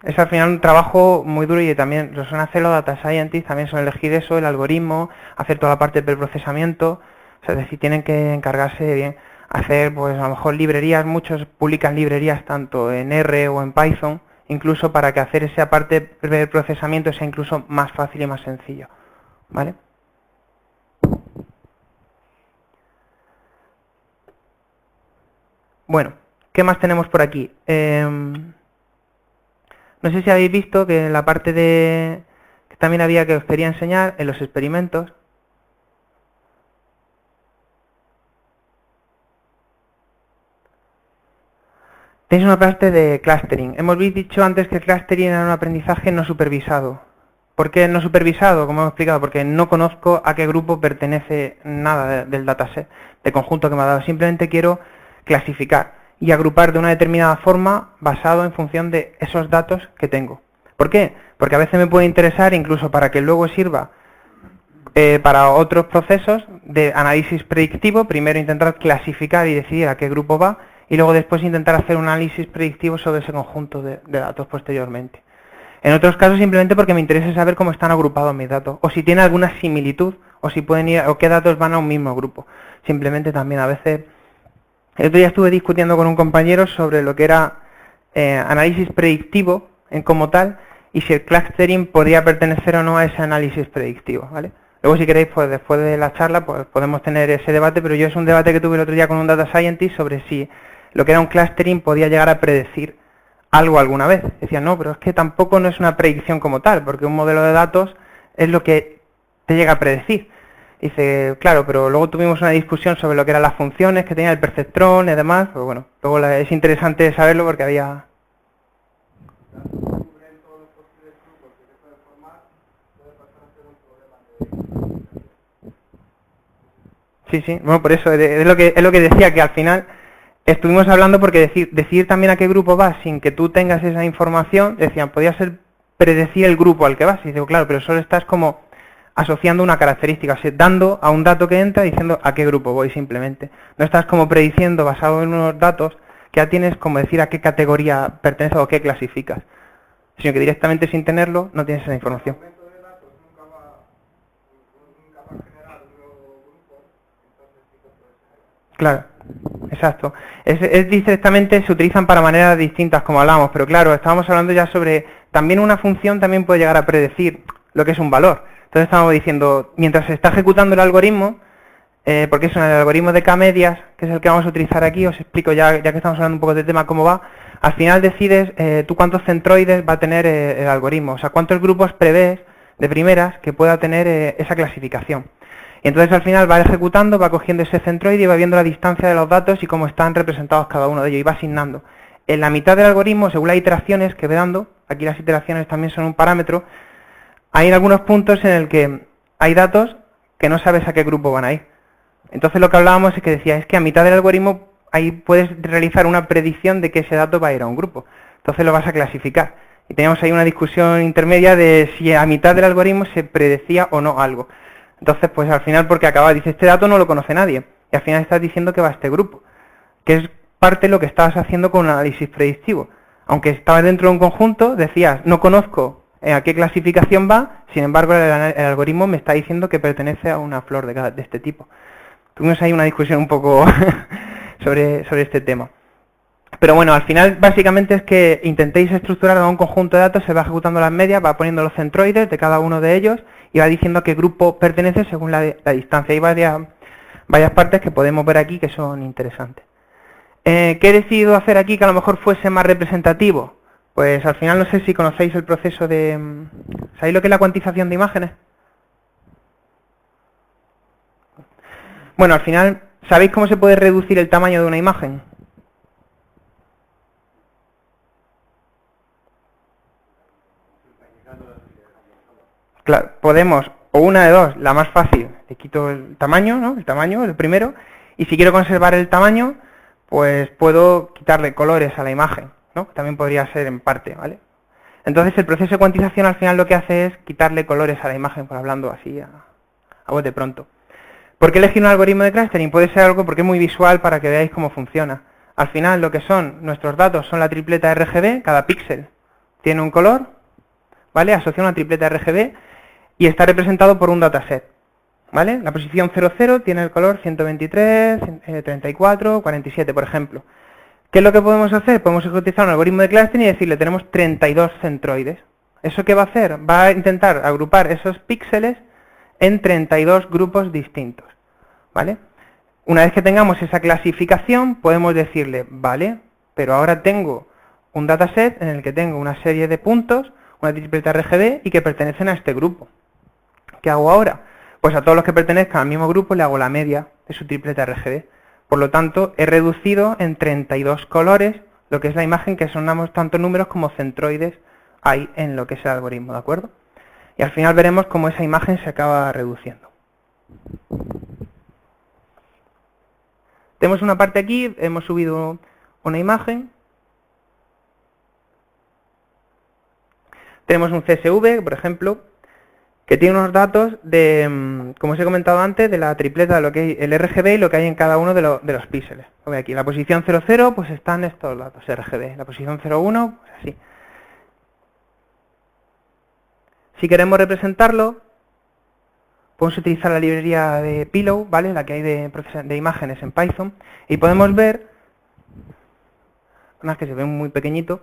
Es al final un trabajo muy duro y también lo suelen hacer los data scientists, también son elegir eso, el algoritmo, hacer toda la parte del preprocesamiento, o sea, es decir, tienen que encargarse de bien hacer, pues a lo mejor librerías, muchos publican librerías tanto en R o en Python, incluso para que hacer esa parte del procesamiento sea incluso más fácil y más sencillo, ¿vale? Bueno, ¿qué más tenemos por aquí? No sé si habéis visto que en la parte de... que también había que os quería enseñar en los experimentos. Tenéis una parte de clustering. Hemos dicho antes que el clustering era un aprendizaje no supervisado. ¿Por qué no supervisado? Como hemos explicado, porque no conozco a qué grupo pertenece nada del dataset, de conjunto que me ha dado. Simplemente quiero clasificar y agrupar de una determinada forma basado en función de esos datos que tengo. ¿Por qué? Porque a veces me puede interesar, incluso para que luego sirva para otros procesos de análisis predictivo, primero intentar clasificar y decidir a qué grupo va, y luego después intentar hacer un análisis predictivo sobre ese conjunto de datos posteriormente. En otros casos simplemente porque me interesa saber cómo están agrupados mis datos, o si tiene alguna similitud, o si pueden ir, o qué datos van a un mismo grupo. Simplemente también a veces... El otro día estuve discutiendo con un compañero sobre lo que era análisis predictivo como tal, y si el clustering podría pertenecer o no a ese análisis predictivo, ¿vale? Luego si queréis, pues después de la charla, pues podemos tener ese debate, pero yo es un debate que tuve el otro día con un data scientist sobre si lo que era un clustering podía llegar a predecir algo alguna vez. Decía, no, pero es que tampoco no es una predicción como tal, porque un modelo de datos es lo que te llega a predecir. Dice, claro, pero luego tuvimos una discusión sobre lo que eran las funciones que tenía el perceptrón y demás, pero bueno, luego es interesante saberlo porque había... Sí, sí, bueno, por eso es lo que decía, que al final estuvimos hablando porque decir también a qué grupo vas sin que tú tengas esa información, decían, podía ser predecir el grupo al que vas, y digo, claro, pero solo estás como asociando una característica, o sea, dando a un dato que entra diciendo a qué grupo voy simplemente. No estás como prediciendo basado en unos datos que ya tienes como decir a qué categoría pertenece o qué clasificas, sino que directamente sin tenerlo no tienes esa información. Claro, exacto. Es directamente, se utilizan para maneras distintas como hablamos, pero claro, estábamos hablando ya sobre, también una función también puede llegar a predecir lo que es un valor. Entonces estamos diciendo, mientras se está ejecutando el algoritmo, porque es el algoritmo de K-medias, que es el que vamos a utilizar aquí, os explico ya que estamos hablando un poco del tema cómo va, al final decides tú cuántos centroides va a tener el algoritmo, o sea, cuántos grupos prevés de primeras que pueda tener esa clasificación. Y entonces al final va ejecutando, va cogiendo ese centroide y va viendo la distancia de los datos y cómo están representados cada uno de ellos y va asignando. En la mitad del algoritmo, según las iteraciones que ve dando, aquí las iteraciones también son un parámetro, hay algunos puntos en el que hay datos que no sabes a qué grupo van a ir. Entonces lo que hablábamos es que decía, es que a mitad del algoritmo ahí puedes realizar una predicción de que ese dato va a ir a un grupo. Entonces lo vas a clasificar. Y teníamos ahí una discusión intermedia de si a mitad del algoritmo se predecía o no algo. Entonces, pues al final, porque acaba, dice, este dato no lo conoce nadie. Y al final estás diciendo que va a este grupo. Que es parte de lo que estabas haciendo con un análisis predictivo. Aunque estabas dentro de un conjunto, decías, no conozco a qué clasificación va, sin embargo el algoritmo me está diciendo que pertenece a una flor de este tipo. Tuvimos ahí una discusión un poco sobre este tema. Pero bueno, al final básicamente es que intentéis estructurar a un conjunto de datos, se va ejecutando las medias, va poniendo los centroides de cada uno de ellos y va diciendo a qué grupo pertenece según la distancia. Hay varias partes que podemos ver aquí que son interesantes. ¿Qué he decidido hacer aquí que a lo mejor fuese más representativo? Pues al final no sé si conocéis el proceso de... ¿Sabéis lo que es la cuantización de imágenes? Bueno, al final, ¿sabéis cómo se puede reducir el tamaño de una imagen? Claro, podemos, o una de dos, la más fácil, le quito el tamaño, ¿no? El tamaño, el primero, y si quiero conservar el tamaño, pues puedo quitarle colores a la imagen, ¿no? También podría ser en parte, ¿vale? Entonces el proceso de cuantización al final lo que hace es quitarle colores a la imagen, por hablando así a bote pronto. ¿Por qué elegir un algoritmo de clustering? Puede ser algo porque es muy visual para que veáis cómo funciona. Al final lo que son nuestros datos son la tripleta RGB, cada píxel tiene un color, ¿vale? Asocia una tripleta RGB y está representado por un dataset, ¿vale? La posición 00 tiene el color 123, 34, 47, por ejemplo. ¿Qué es lo que podemos hacer? Podemos utilizar un algoritmo de clustering y decirle tenemos 32 centroides. ¿Eso qué va a hacer? Va a intentar agrupar esos píxeles en 32 grupos distintos, ¿vale? Una vez que tengamos esa clasificación, podemos decirle, vale, pero ahora tengo un dataset en el que tengo una serie de puntos, una tripleta RGB y que pertenecen a este grupo. ¿Qué hago ahora? Pues a todos los que pertenezcan al mismo grupo le hago la media de su tripleta RGB. Por lo tanto, he reducido en 32 colores lo que es la imagen, que sonamos tantos números como centroides hay en lo que es el algoritmo, ¿de acuerdo? Y al final veremos cómo esa imagen se acaba reduciendo. Tenemos una parte aquí, hemos subido una imagen. Tenemos un CSV, por ejemplo, que tiene unos datos de, como os he comentado antes, de la tripleta de lo que hay, el RGB y lo que hay en cada uno de los píxeles. Lo veis aquí, la posición 00, pues están estos datos RGB. La posición 01, pues así. Si queremos representarlo, podemos utilizar la librería de Pillow, ¿vale? La que hay de imágenes en Python. Y podemos ver, unas que se ven muy pequeñito,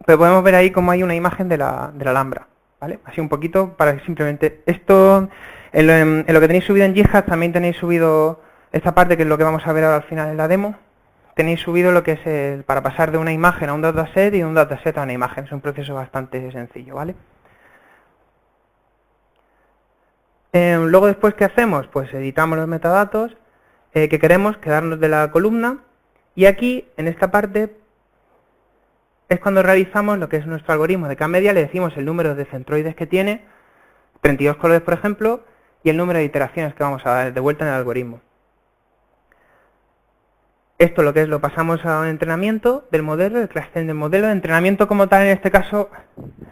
pero podemos ver ahí cómo hay una imagen de la Alhambra. ¿Vale? Así un poquito para que simplemente... Esto, en lo que tenéis subido en GitHub, también tenéis subido esta parte, que es lo que vamos a ver ahora al final en la demo. Tenéis subido lo que es para pasar de una imagen a un dataset y de un dataset a una imagen. Es un proceso bastante sencillo, ¿vale? Luego después, ¿qué hacemos? Pues editamos los metadatos que queremos, quedarnos de la columna. Y aquí, en esta parte, es cuando realizamos lo que es nuestro algoritmo de K-media, le decimos el número de centroides que tiene, 32 colores por ejemplo, y el número de iteraciones que vamos a dar de vuelta en el algoritmo. Esto lo que es, lo pasamos a un entrenamiento del modelo, el clustering del modelo. El entrenamiento como tal en este caso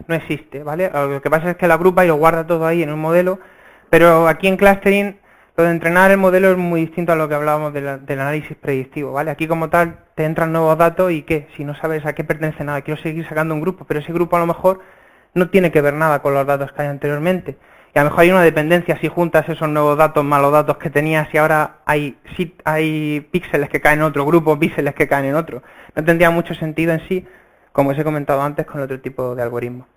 no existe, ¿vale? Lo que pasa es que lo agrupa y lo guarda todo ahí en un modelo, pero aquí en clustering lo de entrenar el modelo es muy distinto a lo que hablábamos del análisis predictivo, ¿vale? Aquí como tal te entran nuevos datos y ¿qué? Si no sabes a qué pertenece nada, quiero seguir sacando un grupo, pero ese grupo a lo mejor no tiene que ver nada con los datos que hay anteriormente. Y a lo mejor hay una dependencia si juntas esos nuevos datos más los datos que tenías y ahora hay píxeles que caen en otro grupo, píxeles que caen en otro. No tendría mucho sentido en sí, como os he comentado antes, con otro tipo de algoritmo.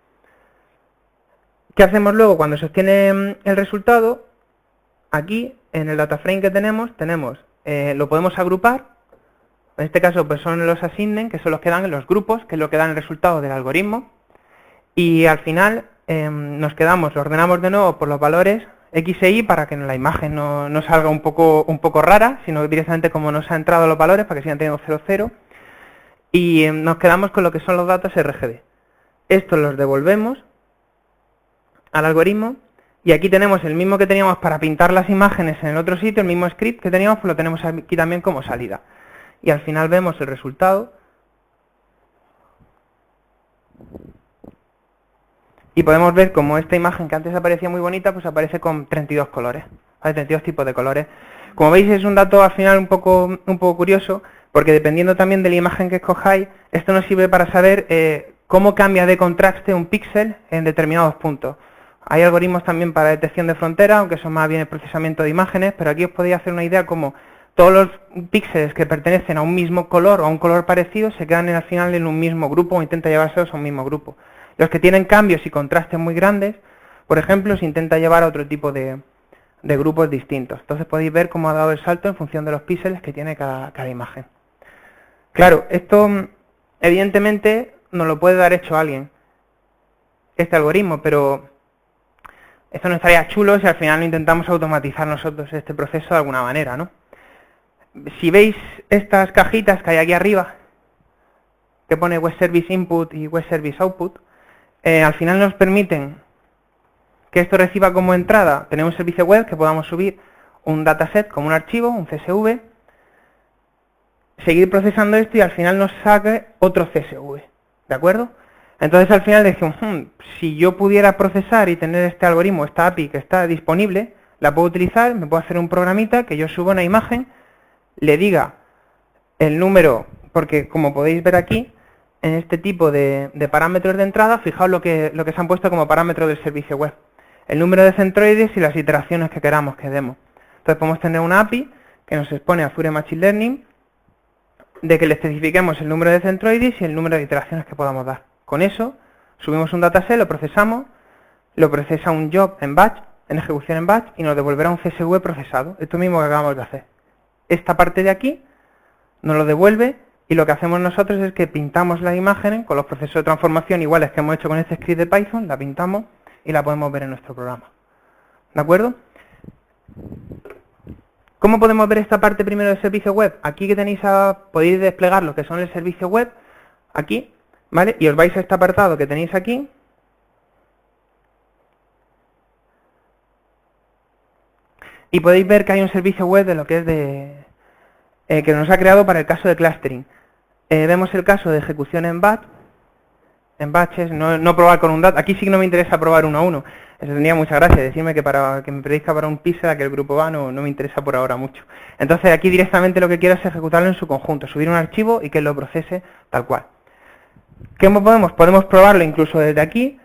¿Qué hacemos luego? Cuando se obtiene el resultado, aquí en el data frame que tenemos, lo podemos agrupar. En este caso pues son los assignment, que son los que dan los grupos, que es lo que dan el resultado del algoritmo. Y al final nos quedamos, lo ordenamos de nuevo por los valores X e Y para que la imagen no salga un poco rara, sino directamente como nos ha entrado los valores, para que sigan teniendo 00. Y nos quedamos con lo que son los datos RGB. Estos los devolvemos al algoritmo. Y aquí tenemos el mismo que teníamos para pintar las imágenes en el otro sitio, el mismo script que teníamos, pues lo tenemos aquí también como salida. Y al final vemos el resultado. Y podemos ver como esta imagen que antes aparecía muy bonita, pues aparece con 32 colores, ¿vale? 32 tipos de colores. Como veis es un dato al final un poco curioso, porque dependiendo también de la imagen que escojáis, esto nos sirve para saber cómo cambia de contraste un píxel en determinados puntos. Hay algoritmos también para detección de frontera, aunque son más bien el procesamiento de imágenes, pero aquí os podéis hacer una idea como todos los píxeles que pertenecen a un mismo color o a un color parecido se quedan al final en un mismo grupo o intenta llevárselos a un mismo grupo. Los que tienen cambios y contrastes muy grandes, por ejemplo, se intenta llevar a otro tipo de grupos distintos. Entonces podéis ver cómo ha dado el salto en función de los píxeles que tiene cada imagen. Claro, esto evidentemente nos lo puede dar hecho alguien, este algoritmo, pero esto no estaría chulo si al final lo intentamos automatizar nosotros este proceso de alguna manera, ¿no? Si veis estas cajitas que hay aquí arriba, que pone Web Service Input y Web Service Output, al final nos permiten que esto reciba como entrada, tener un servicio web que podamos subir un dataset como un archivo, un CSV, seguir procesando esto y al final nos saque otro CSV, ¿de acuerdo? Entonces al final decimos, si yo pudiera procesar y tener este algoritmo, esta API que está disponible, la puedo utilizar, me puedo hacer un programita que yo suba una imagen, le diga el número, porque como podéis ver aquí, en este tipo de parámetros de entrada, fijaos lo que se han puesto como parámetro del servicio web. El número de centroides y las iteraciones que queramos que demos. Entonces podemos tener una API que nos expone a Azure Machine Learning de que le especifiquemos el número de centroides y el número de iteraciones que podamos dar. Con eso, subimos un dataset, lo procesamos, lo procesa un job en batch, en ejecución en batch, y nos devolverá un CSV procesado. Esto mismo que acabamos de hacer. Esta parte de aquí nos lo devuelve y lo que hacemos nosotros es que pintamos las imágenes con los procesos de transformación iguales que hemos hecho con este script de Python, la pintamos y la podemos ver en nuestro programa. ¿De acuerdo? ¿Cómo podemos ver esta parte primero del servicio web? Aquí que tenéis podéis desplegar lo que son el servicio web, aquí, ¿vale? Y os vais a este apartado que tenéis aquí. Y podéis ver que hay un servicio web de lo que es que nos ha creado para el caso de clustering. Vemos el caso de ejecución en batch. En batches, no probar con un dato. Aquí sí que no me interesa probar uno a uno. Eso tendría mucha gracia. Decirme que para que me predizca para un píxel a que el grupo va no me interesa por ahora mucho. Entonces aquí directamente lo que quiero es ejecutarlo en su conjunto. Subir un archivo y que lo procese tal cual. ¿Qué podemos? Podemos probarlo incluso desde aquí.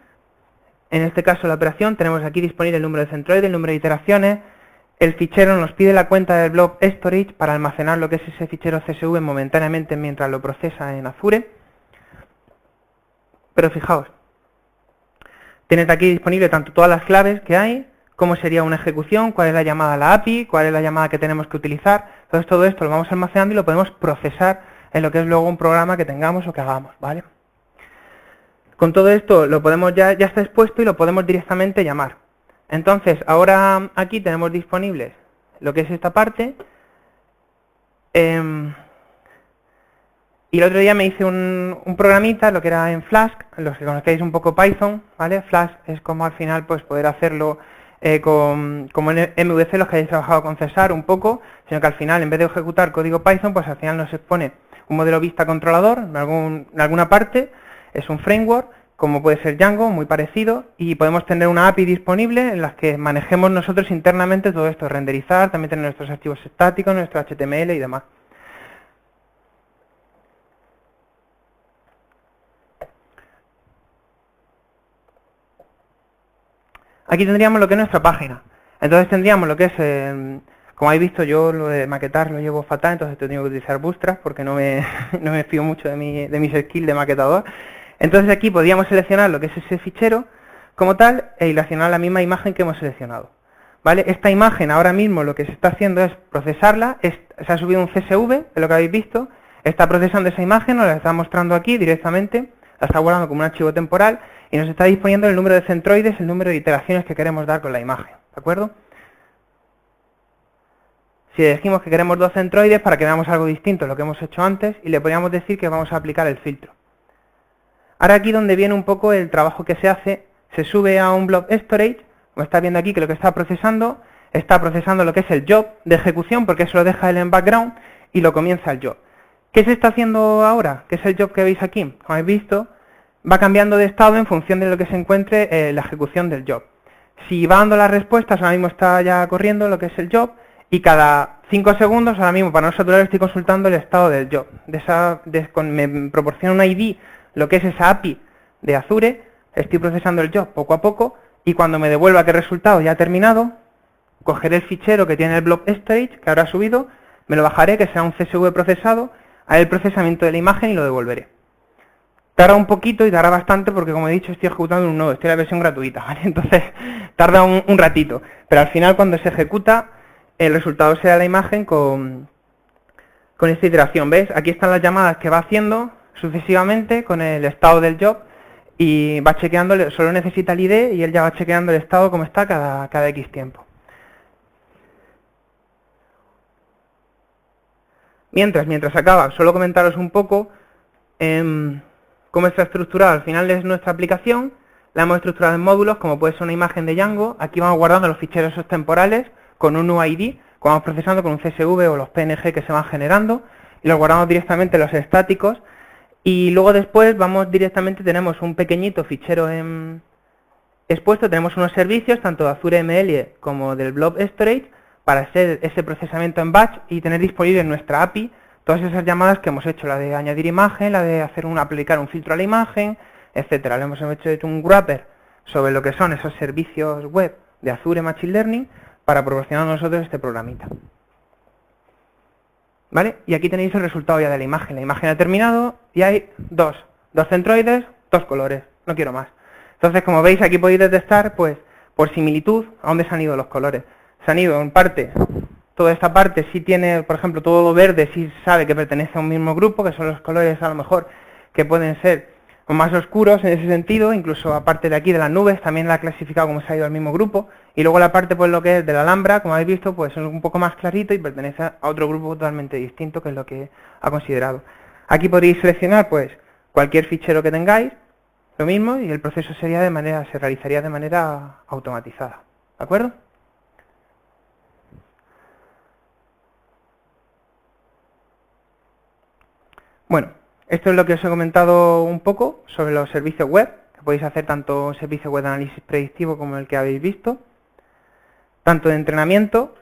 En este caso la operación tenemos aquí disponible el número de centroides, el número de iteraciones. El fichero nos pide la cuenta del blob storage para almacenar lo que es ese fichero CSV momentáneamente mientras lo procesa en Azure. Pero fijaos, tenéis aquí disponible tanto todas las claves que hay, cómo sería una ejecución, cuál es la llamada a la API, cuál es la llamada que tenemos que utilizar. Entonces todo esto lo vamos almacenando y lo podemos procesar en lo que es luego un programa que tengamos o que hagamos, ¿vale? Con todo esto lo podemos ya está expuesto y lo podemos directamente llamar. Entonces, ahora aquí tenemos disponibles lo que es esta parte. Y el otro día me hice un programita, lo que era en Flask, los que conozcáis un poco Python, ¿vale? Flask es como al final pues poder hacerlo como en MVC, los que hayáis trabajado con César un poco, sino que al final en vez de ejecutar código Python, pues al final nos expone un modelo vista controlador en alguna parte, es un framework, como puede ser Django, muy parecido, y podemos tener una API disponible en la que manejemos nosotros internamente todo esto, renderizar, también tener nuestros archivos estáticos, nuestro HTML y demás. Aquí tendríamos lo que es nuestra página. Entonces tendríamos lo que es, como habéis visto, yo lo de maquetar lo llevo fatal, entonces tengo que utilizar Bootstrap porque no me fío mucho de mis skills de maquetador. Entonces aquí podríamos seleccionar lo que es ese fichero como tal e seleccionar la misma imagen que hemos seleccionado. ¿Vale? Esta imagen ahora mismo lo que se está haciendo es procesarla, se ha subido un CSV, de lo que habéis visto, está procesando esa imagen, nos la está mostrando aquí directamente, la está guardando como un archivo temporal y nos está disponiendo el número de centroides, el número de iteraciones que queremos dar con la imagen, ¿de acuerdo? Si decimos que queremos 2 centroides para que veamos algo distinto a lo que hemos hecho antes y le podríamos decir que vamos a aplicar el filtro. Ahora aquí donde viene un poco el trabajo que se hace, se sube a un blob storage, como está viendo aquí que lo que está procesando lo que es el job de ejecución porque eso lo deja él en background y lo comienza el job. ¿Qué se está haciendo ahora? ¿Qué es el job que veis aquí? Como habéis visto, va cambiando de estado en función de lo que se encuentre la ejecución del job. Si va dando las respuestas, ahora mismo está ya corriendo lo que es el job y cada 5 segundos, ahora mismo para nosotros estoy consultando el estado del job. Me proporciona un ID, lo que es esa API de Azure, estoy procesando el job poco a poco y cuando me devuelva que el resultado ya ha terminado, cogeré el fichero que tiene el blob storage que ahora ha subido, me lo bajaré, que será un CSV procesado, haré el procesamiento de la imagen y lo devolveré. Tarda un poquito y tarda bastante porque, como he dicho, estoy ejecutando un nodo, estoy en la versión gratuita, ¿vale? Entonces tarda un ratito, pero al final cuando se ejecuta el resultado será la imagen con esta iteración. ¿Ves? Aquí están las llamadas que va haciendo sucesivamente con el estado del job y va chequeando, solo necesita el ID y él ya va chequeando el estado como está cada X tiempo. Mientras acaba, solo comentaros un poco cómo está estructurado. Al final es nuestra aplicación, la hemos estructurado en módulos, como puede ser una imagen de Django. Aquí vamos guardando los ficheros esos temporales con un UID, como vamos procesando con un CSV o los PNG que se van generando, y los guardamos directamente en los estáticos. Y luego después vamos directamente, tenemos un pequeñito fichero expuesto, tenemos unos servicios, tanto de Azure ML como del Blob Storage, para hacer ese procesamiento en batch y tener disponible en nuestra API todas esas llamadas que hemos hecho, la de añadir imagen, la de aplicar un filtro a la imagen, etcétera. Le hemos hecho un wrapper sobre lo que son esos servicios web de Azure Machine Learning para proporcionar a nosotros este programita. ¿Vale? Y aquí tenéis el resultado ya de la imagen. La imagen ha terminado y hay dos centroides, dos colores, no quiero más. Entonces, como veis, aquí podéis detectar, pues, por similitud, a dónde se han ido los colores. Se han ido en parte, toda esta parte sí tiene, por ejemplo, todo lo verde sí sabe que pertenece a un mismo grupo, que son los colores a lo mejor que pueden ser más oscuros en ese sentido, incluso aparte de aquí de las nubes, también la ha clasificado como se ha ido al mismo grupo, y luego la parte pues lo que es de la Alhambra, como habéis visto, pues es un poco más clarito y pertenece a otro grupo totalmente distinto, que es lo que ha considerado. Aquí podéis seleccionar pues cualquier fichero que tengáis, lo mismo, y el proceso se realizaría de manera automatizada, ¿de acuerdo? Bueno, esto es lo que os he comentado un poco sobre los servicios web, que podéis hacer tanto un servicio web de análisis predictivo como el que habéis visto, tanto de entrenamiento,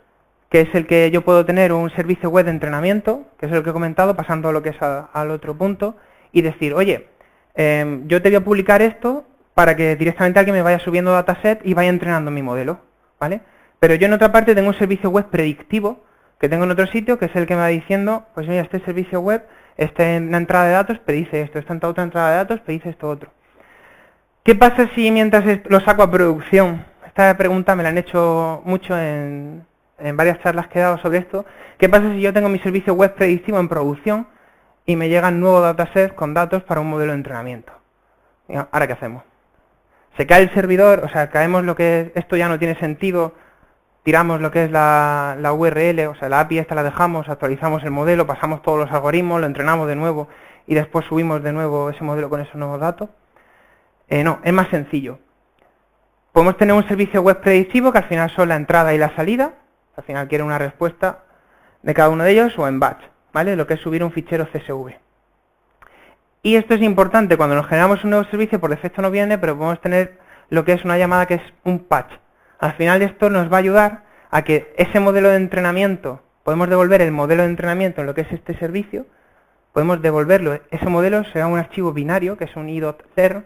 que es el que yo puedo tener un servicio web de entrenamiento, que es el que he comentado, pasando a lo que es al otro punto, y decir, oye, yo te voy a publicar esto para que directamente alguien me vaya subiendo dataset y vaya entrenando mi modelo, ¿vale? Pero yo en otra parte tengo un servicio web predictivo, que tengo en otro sitio, que es el que me va diciendo, pues mira, este servicio web, en la entrada de datos predice esto, esta otra entrada de datos predice esto otro. ¿Qué pasa si mientras lo saco a producción? Esta pregunta me la han hecho mucho en varias charlas que he dado sobre esto. ¿Qué pasa si yo tengo mi servicio web predictivo en producción y me llegan nuevos datasets con datos para un modelo de entrenamiento? ¿Ahora qué hacemos? Se cae el servidor, o sea, caemos lo que es, esto ya no tiene sentido, tiramos lo que es la URL, o sea, la API esta la dejamos, actualizamos el modelo, pasamos todos los algoritmos, lo entrenamos de nuevo y después subimos de nuevo ese modelo con esos nuevos datos. No, es más sencillo. Podemos tener un servicio web predictivo que al final son la entrada y la salida, al final quiere una respuesta de cada uno de ellos, o en batch, ¿vale? Lo que es subir un fichero CSV. Y esto es importante, cuando nos generamos un nuevo servicio, por defecto no viene, pero podemos tener lo que es una llamada que es un patch. Al final esto nos va a ayudar a que ese modelo de entrenamiento, podemos devolver el modelo de entrenamiento en lo que es este servicio, podemos devolverlo, ese modelo será un archivo binario, que es un i.cer,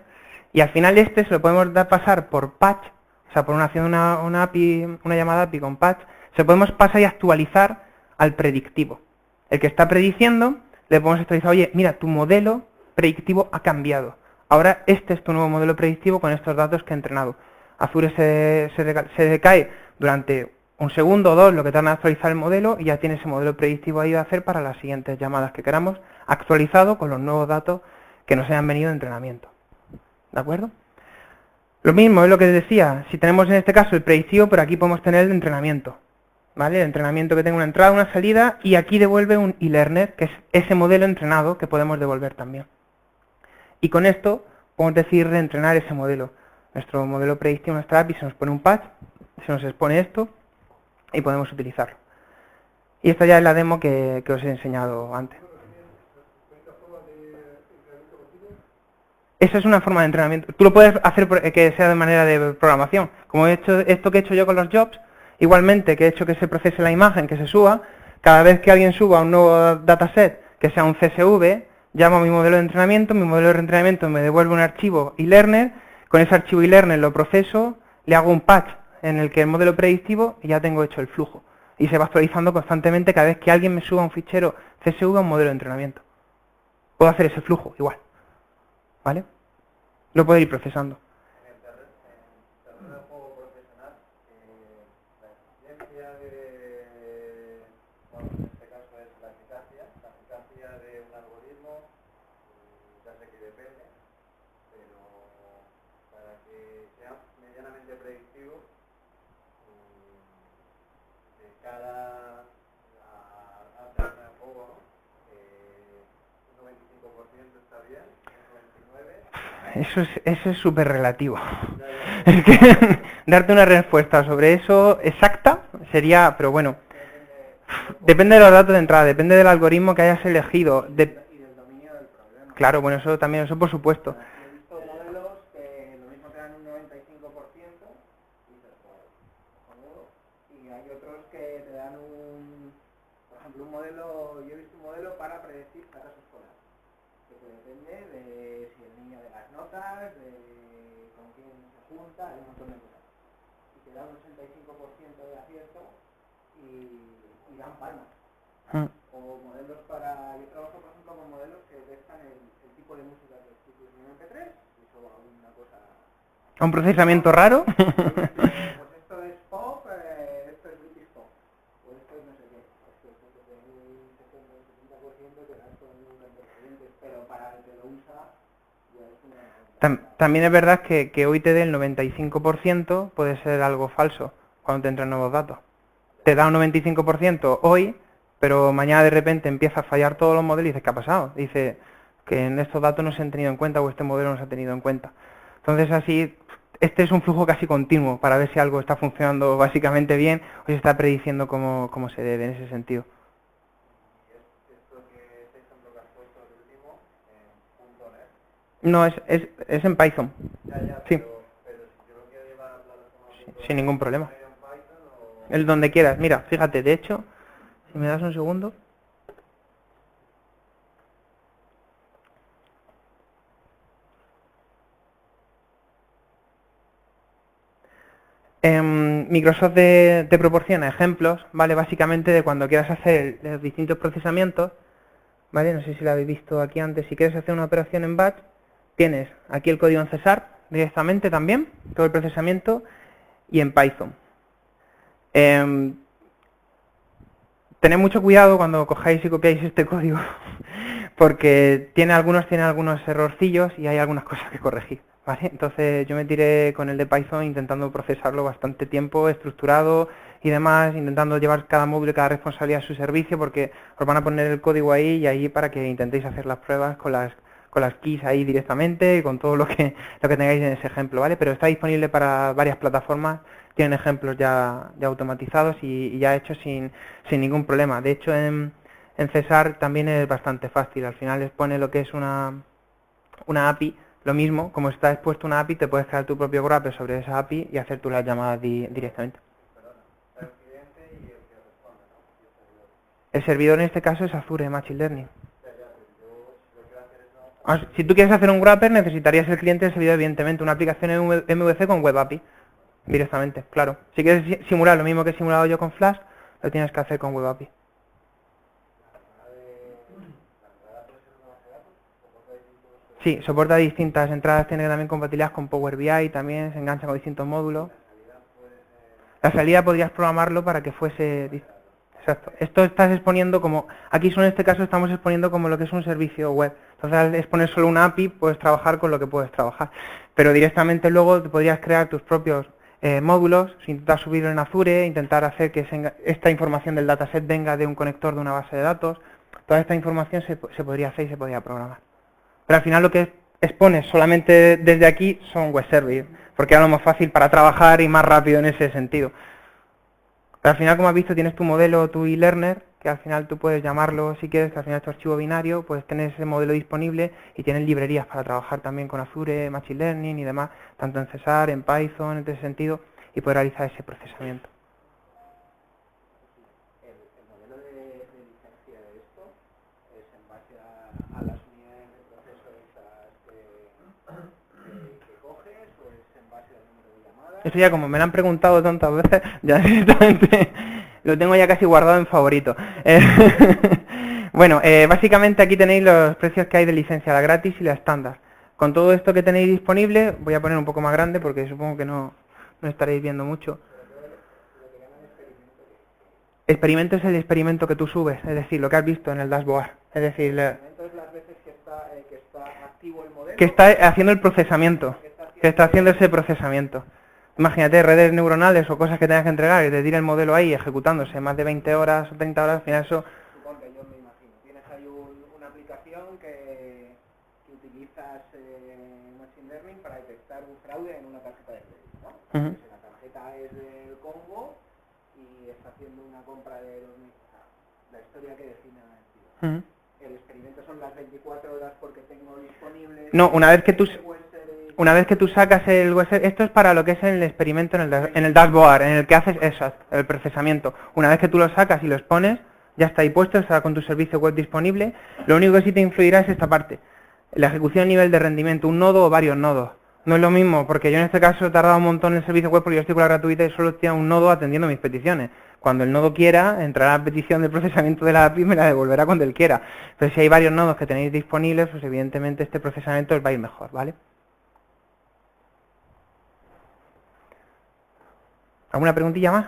y al final se lo podemos dar pasar por patch, o sea, por una API, una llamada API con patch, se lo podemos pasar y actualizar al predictivo. El que está prediciendo, le podemos actualizar, oye, mira, tu modelo predictivo ha cambiado. Ahora este es tu nuevo modelo predictivo con estos datos que he entrenado. Azure se decae durante un segundo o dos lo que tarda en actualizar el modelo y ya tiene ese modelo predictivo ahí de hacer para las siguientes llamadas que queramos, actualizado con los nuevos datos que nos hayan venido de entrenamiento. ¿De acuerdo? Lo mismo es lo que decía, si tenemos en este caso el predictivo, pero aquí podemos tener el de entrenamiento. ¿Vale? El entrenamiento que tenga una entrada, una salida, y aquí devuelve un e-learner, que es ese modelo entrenado que podemos devolver también. Y con esto podemos decir reentrenar ese modelo. Nuestro modelo predictivo, nuestra API, se nos pone un patch, se nos expone esto y podemos utilizarlo. Y esta ya es la demo que os he enseñado antes. Esa es una forma de entrenamiento. Tú lo puedes hacer que sea de manera de programación. Como he hecho esto que he hecho yo con los jobs, igualmente que he hecho que se procese la imagen, que se suba, cada vez que alguien suba un nuevo dataset, que sea un CSV, llamo a mi modelo de entrenamiento me devuelve un archivo e-learner, con ese archivo e-learner lo proceso, le hago un patch en el que el modelo predictivo y ya tengo hecho el flujo. y se va actualizando constantemente cada vez que alguien me suba un fichero CSV a un modelo de entrenamiento. Puedo hacer ese flujo igual, ¿vale? Lo puedo ir procesando. En el terreno de juego profesional, la eficiencia bueno, en este caso es la eficacia de un algoritmo, ya sé que depende, pero para que sea medianamente predictivo, de cara a terreno de juego, ¿no? Un 95% está bien, un 99%. Eso es súper relativo. Es que darte una respuesta sobre eso exacta sería, pero bueno, depende de los datos de entrada, depende del algoritmo que hayas elegido. Y del dominio del problema. Claro, bueno, eso también, eso por supuesto. He visto modelos que lo mismo te dan un 95%, y dices, joder, y hay otros que te dan por ejemplo, yo he visto un modelo para predecir fracaso escolar, que depende de si el niño de las notas, de con quién se junta, hay un montón de cosas. Y te da un 85% de acierto y dan palmas. O modelos yo trabajo por ejemplo con modelos que detectan el tipo de música que escuchas en MP3 y eso alguna cosa... ¿Un procesamiento raro? Pues esto es pop, esto es British pop, o esto es no sé qué, esto es un 70% que da todo el mundo de pero para el que lo usa ya es una... También es verdad que hoy te dé el 95% puede ser algo falso cuando te entran nuevos datos. Te da un 95% hoy, pero mañana de repente empieza a fallar todos los modelos y dices, ¿qué ha pasado? Dice que en estos datos no se han tenido en cuenta o este modelo no se ha tenido en cuenta. Entonces así, este es un flujo casi continuo para ver si algo está funcionando básicamente bien o si está prediciendo cómo se debe en ese sentido. No, es en Python. Sí. Pero si yo lo quiero llevar a la plataforma Sin ningún problema. en Python o... El donde quieras. Mira, fíjate, de hecho, si me das un segundo. Microsoft te proporciona ejemplos, ¿vale? Básicamente de cuando quieras hacer los distintos procesamientos, ¿vale? No sé si lo habéis visto aquí antes. Si quieres hacer una operación en batch, tienes aquí el código en César directamente también, todo el procesamiento, y en Python. Tened mucho cuidado cuando cojáis y copiáis este código, porque tiene algunos errorcillos y hay algunas cosas que corregir, ¿vale? Entonces yo me tiré con el de Python intentando procesarlo bastante tiempo, estructurado y demás, intentando llevar cada módulo y cada responsabilidad a su servicio, porque os van a poner el código ahí y ahí para que intentéis hacer las pruebas con las keys ahí directamente y con todo lo que tengáis en ese ejemplo, ¿vale? Pero está disponible para varias plataformas, tienen ejemplos ya automatizados y ya hechos sin ningún problema. De hecho, en César también es bastante fácil. Al final les pone lo que es una API, lo mismo, como está expuesto una API, te puedes crear tu propio wrapper sobre esa API y hacer tú las llamadas directamente. El cliente y el que responde, ¿no? El servidor en este caso es Azure Machine Learning. Si tú quieres hacer un wrapper, necesitarías el cliente del servidor, evidentemente, una aplicación MVC con Web API, directamente, claro. Si quieres simular lo mismo que he simulado yo con Flash, lo tienes que hacer con Web API. Sí, soporta distintas entradas, tiene también compatibilidad con Power BI, también se engancha con distintos módulos. La salida podrías programarlo para que fuese... Exacto. Esto estás exponiendo como... Aquí en este caso estamos exponiendo como lo que es un servicio web. Entonces al exponer solo una API puedes trabajar con lo que puedes trabajar. Pero directamente luego te podrías crear tus propios módulos, si intentas subirlo en Azure, intentar hacer que esta información del dataset venga de un conector de una base de datos. Toda esta información se podría hacer y se podría programar. Pero al final lo que expones solamente desde aquí son web services, porque es lo más fácil para trabajar y más rápido en ese sentido. Pero al final, como has visto, tienes tu modelo, tu e-learner, que al final tú puedes llamarlo si quieres, que al final es tu archivo binario, pues tienes ese modelo disponible y tienes librerías para trabajar también con Azure, Machine Learning y demás, tanto en César, en Python, en ese sentido, y poder realizar ese procesamiento. El modelo de licencia de esto es en base a las unidades de proceso estas que coges, o es en base al número de llamadas. Eso ya como me lo han preguntado tantas veces, ya directamente Lo tengo ya casi guardado en favorito. Bueno, básicamente aquí tenéis los precios que hay de licencia, la gratis y la estándar. Con todo esto que tenéis disponible, voy a poner un poco más grande porque supongo que no estaréis viendo mucho. Experimento es el experimento que tú subes, es decir, lo que has visto en el dashboard. Es decir, Entonces las veces que está activo el modelo, que está haciendo el procesamiento, que está haciendo ese procesamiento. Imagínate redes neuronales o cosas que tengas que entregar y te tira el modelo ahí ejecutándose más de 20 horas o 30 horas, al final eso... supongo que yo me imagino, tienes ahí una aplicación que utilizas Machine Learning para detectar un fraude en una tarjeta de crédito, ¿no? Ujú. Entonces, la tarjeta es del Congo y está haciendo una compra de 2.000, o sea, la historia que define la entidad. Ujú. El experimento son las 24 horas porque tengo disponible... No, una vez que tú sacas el USR, esto es para lo que es el experimento en el dashboard, en el que haces eso, el procesamiento. Una vez que tú lo sacas y lo expones, ya está ahí puesto, estará con tu servicio web disponible. Lo único que sí te influirá es esta parte, la ejecución a nivel de rendimiento, un nodo o varios nodos. No es lo mismo, porque yo en este caso he tardado un montón en el servicio web porque yo estoy con la gratuita y solo tengo un nodo atendiendo mis peticiones. Cuando el nodo quiera, entrará la petición de procesamiento de la API y me la devolverá cuando él quiera. Pero si hay varios nodos que tenéis disponibles, pues evidentemente este procesamiento os va a ir mejor, ¿vale? ¿Alguna preguntilla más?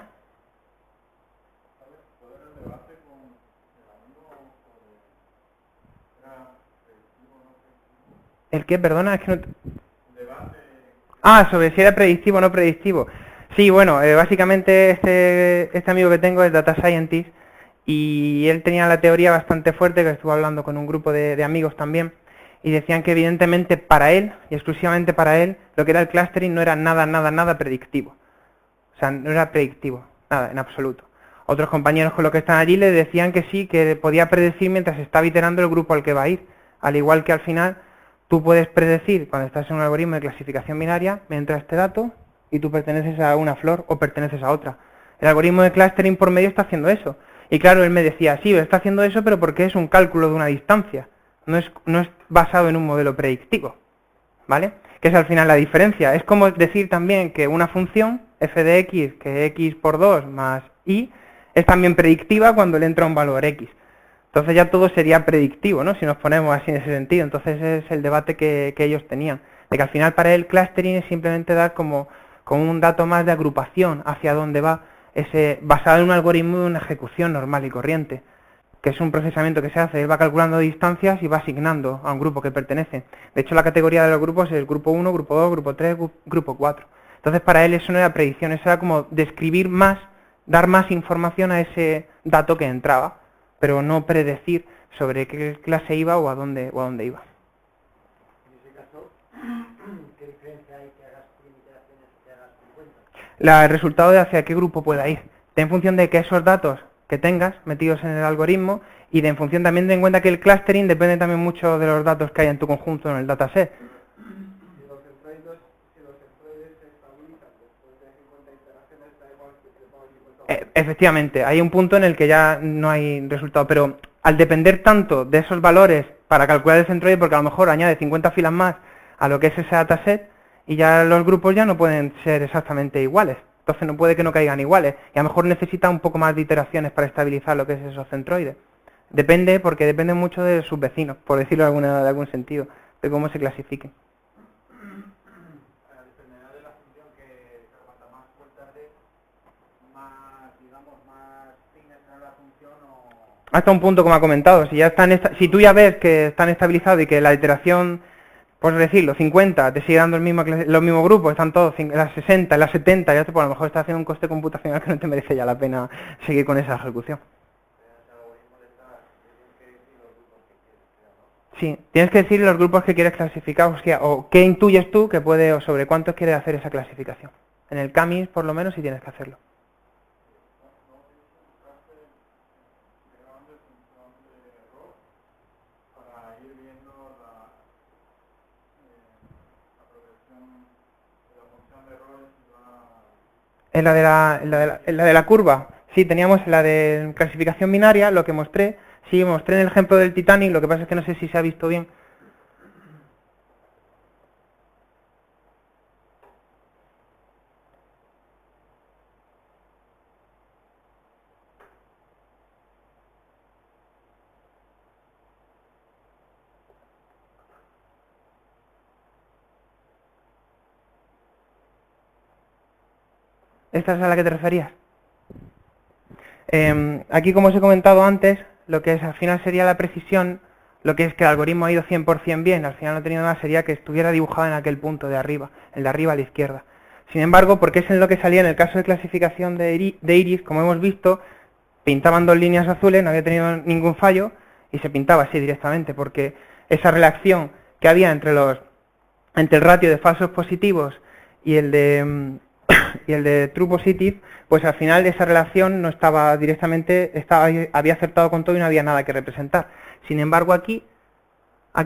¿El qué? Perdona, es que no... Ah, sobre si era predictivo o no predictivo. Sí, bueno, básicamente este amigo que tengo es Data Scientist y él tenía la teoría bastante fuerte, que estuvo hablando con un grupo de amigos también, y decían que evidentemente para él, y exclusivamente para él, lo que era el clustering no era nada predictivo. O sea, no era predictivo, nada, en absoluto. Otros compañeros con los que están allí le decían que sí, que podía predecir mientras estaba iterando el grupo al que va a ir. Al igual que al final, tú puedes predecir cuando estás en un algoritmo de clasificación binaria, me entra este dato y tú perteneces a una flor o perteneces a otra. El algoritmo de clustering por medio está haciendo eso. Y claro, él me decía, sí, está haciendo eso, pero porque es un cálculo de una distancia. No es basado en un modelo predictivo. ¿Vale? Que es al final la diferencia. Es como decir también que una función, f de x, que x por 2 más y, es también predictiva cuando le entra un valor x. Entonces ya todo sería predictivo, ¿no? Si nos ponemos así en ese sentido. Entonces ese es el debate que ellos tenían. De que al final para él clustering es simplemente dar como un dato más de agrupación hacia dónde va, basado en un algoritmo de una ejecución normal y corriente, que es un procesamiento que se hace, él va calculando distancias y va asignando a un grupo que pertenece. De hecho, la categoría de los grupos es el grupo 1, grupo 2, grupo 3, grupo 4. Entonces, para él eso no era predicción, eso era como describir más, dar más información a ese dato que entraba, pero no predecir sobre qué clase iba o a dónde iba. En ese caso, ¿qué diferencia hay que hagas limitaciones y que hagas 50? El resultado de hacia qué grupo pueda ir. En función de que esos datos que tengas metidos en el algoritmo y en función también ten en cuenta que el clustering depende también mucho de los datos que hay en tu conjunto en el dataset. Si los centroides se estabilizan después de 50 iteraciones, da igual que te pongas 50. Efectivamente, hay un punto en el que ya no hay resultado, pero al depender tanto de esos valores para calcular el centroide, porque a lo mejor añade 50 filas más a lo que es ese dataset y ya los grupos ya no pueden ser exactamente iguales. Entonces no puede que no caigan iguales. Y a lo mejor necesita un poco más de iteraciones para estabilizar lo que es esos centroides. Depende, porque depende mucho de sus vecinos, por decirlo de algún sentido, de cómo se clasifiquen. A determinar de la función que cuanta más vueltas de, más, digamos, más fines será la función o... Hasta un punto, como ha comentado, si tú ya ves que están estabilizados y que la iteración, por decirlo, 50, te sigue dando los mismos grupos, están todos en las 60, en las 70, ya te, pues, a lo mejor está haciendo un coste computacional que no te merece ya la pena seguir con esa ejecución. Sí, tienes que decir los grupos que quieres clasificar, o qué intuyes tú que puede, o sobre cuántos quieres hacer esa clasificación. En el CAMIS, por lo menos, sí tienes que hacerlo. En la de la curva, sí, teníamos la de clasificación binaria, lo que mostré, sí, mostré en el ejemplo del Titanic, lo que pasa es que no sé si se ha visto bien. ¿Esta es a la que te referías? Aquí, como os he comentado antes, lo que es al final sería la precisión, lo que es que el algoritmo ha ido 100% bien, al final no ha tenido nada, sería que estuviera dibujado en aquel punto de arriba, el de arriba a la izquierda. Sin embargo, porque es en lo que salía en el caso de clasificación de iris, como hemos visto, pintaban 2 líneas azules, no había tenido ningún fallo, y se pintaba así directamente, porque esa relación que había entre el ratio de falsos positivos y el de true positive, pues al final esa relación no estaba directamente, había acertado con todo y no había nada que representar. Sin embargo, aquí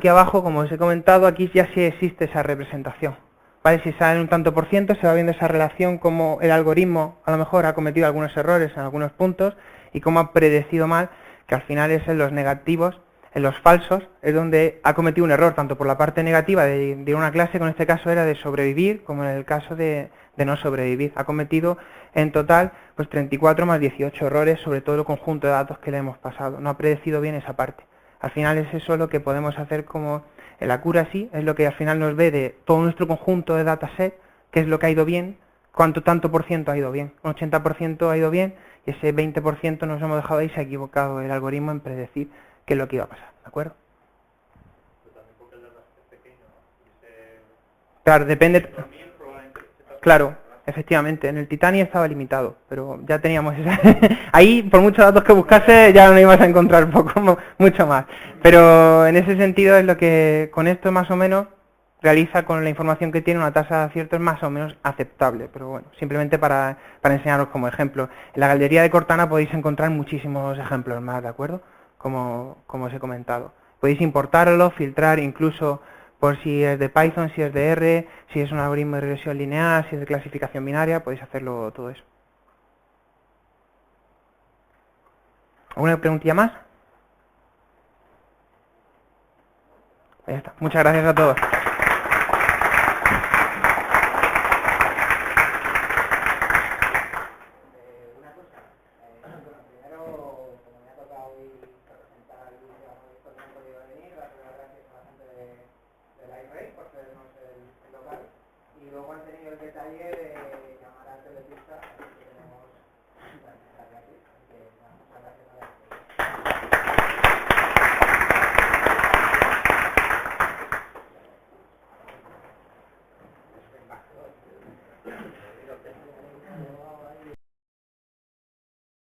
abajo, como os he comentado, aquí ya sí existe esa representación. ¿Vale? Si sale un tanto por ciento, se va viendo esa relación, como el algoritmo a lo mejor ha cometido algunos errores en algunos puntos y cómo ha predecido mal, que al final es en los negativos, en los falsos, es donde ha cometido un error, tanto por la parte negativa de una clase, que en este caso era de sobrevivir, como en el caso de no sobrevivir. Ha cometido en total pues 34 más 18 errores sobre todo el conjunto de datos que le hemos pasado. No ha predecido bien esa parte. Al final es eso lo que podemos hacer como el accuracy, es lo que al final nos ve de todo nuestro conjunto de dataset, qué es lo que ha ido bien, cuánto tanto por ciento ha ido bien. Un 80% ha ido bien y ese 20% nos hemos dejado ahí, se ha equivocado el algoritmo en predecir qué es lo que iba a pasar, ¿de acuerdo? Claro, depende. Claro, efectivamente, en el Titania estaba limitado, pero ya teníamos esa. Ahí, por muchos datos que buscase, ya no ibas a encontrar mucho más. Pero en ese sentido es lo que con esto más o menos realiza, con la información que tiene, una tasa de acierto es más o menos aceptable. Pero bueno, simplemente para enseñaros como ejemplo. En la galería de Cortana podéis encontrar muchísimos ejemplos más, ¿de acuerdo? Como os he comentado. Podéis importarlo, filtrar incluso por si es de Python, si es de R, si es un algoritmo de regresión lineal, si es de clasificación binaria, podéis hacerlo todo eso. ¿Alguna preguntilla más? Ahí está. Muchas gracias a todos. Una cosa, primero, como me ha tocado hoy representar el vídeo, esto no han podido venir, dar las gracias a la gente de Live por cedernos el local, y luego han tenido el detalle de llamar a Telepista, así que tenemos gracias.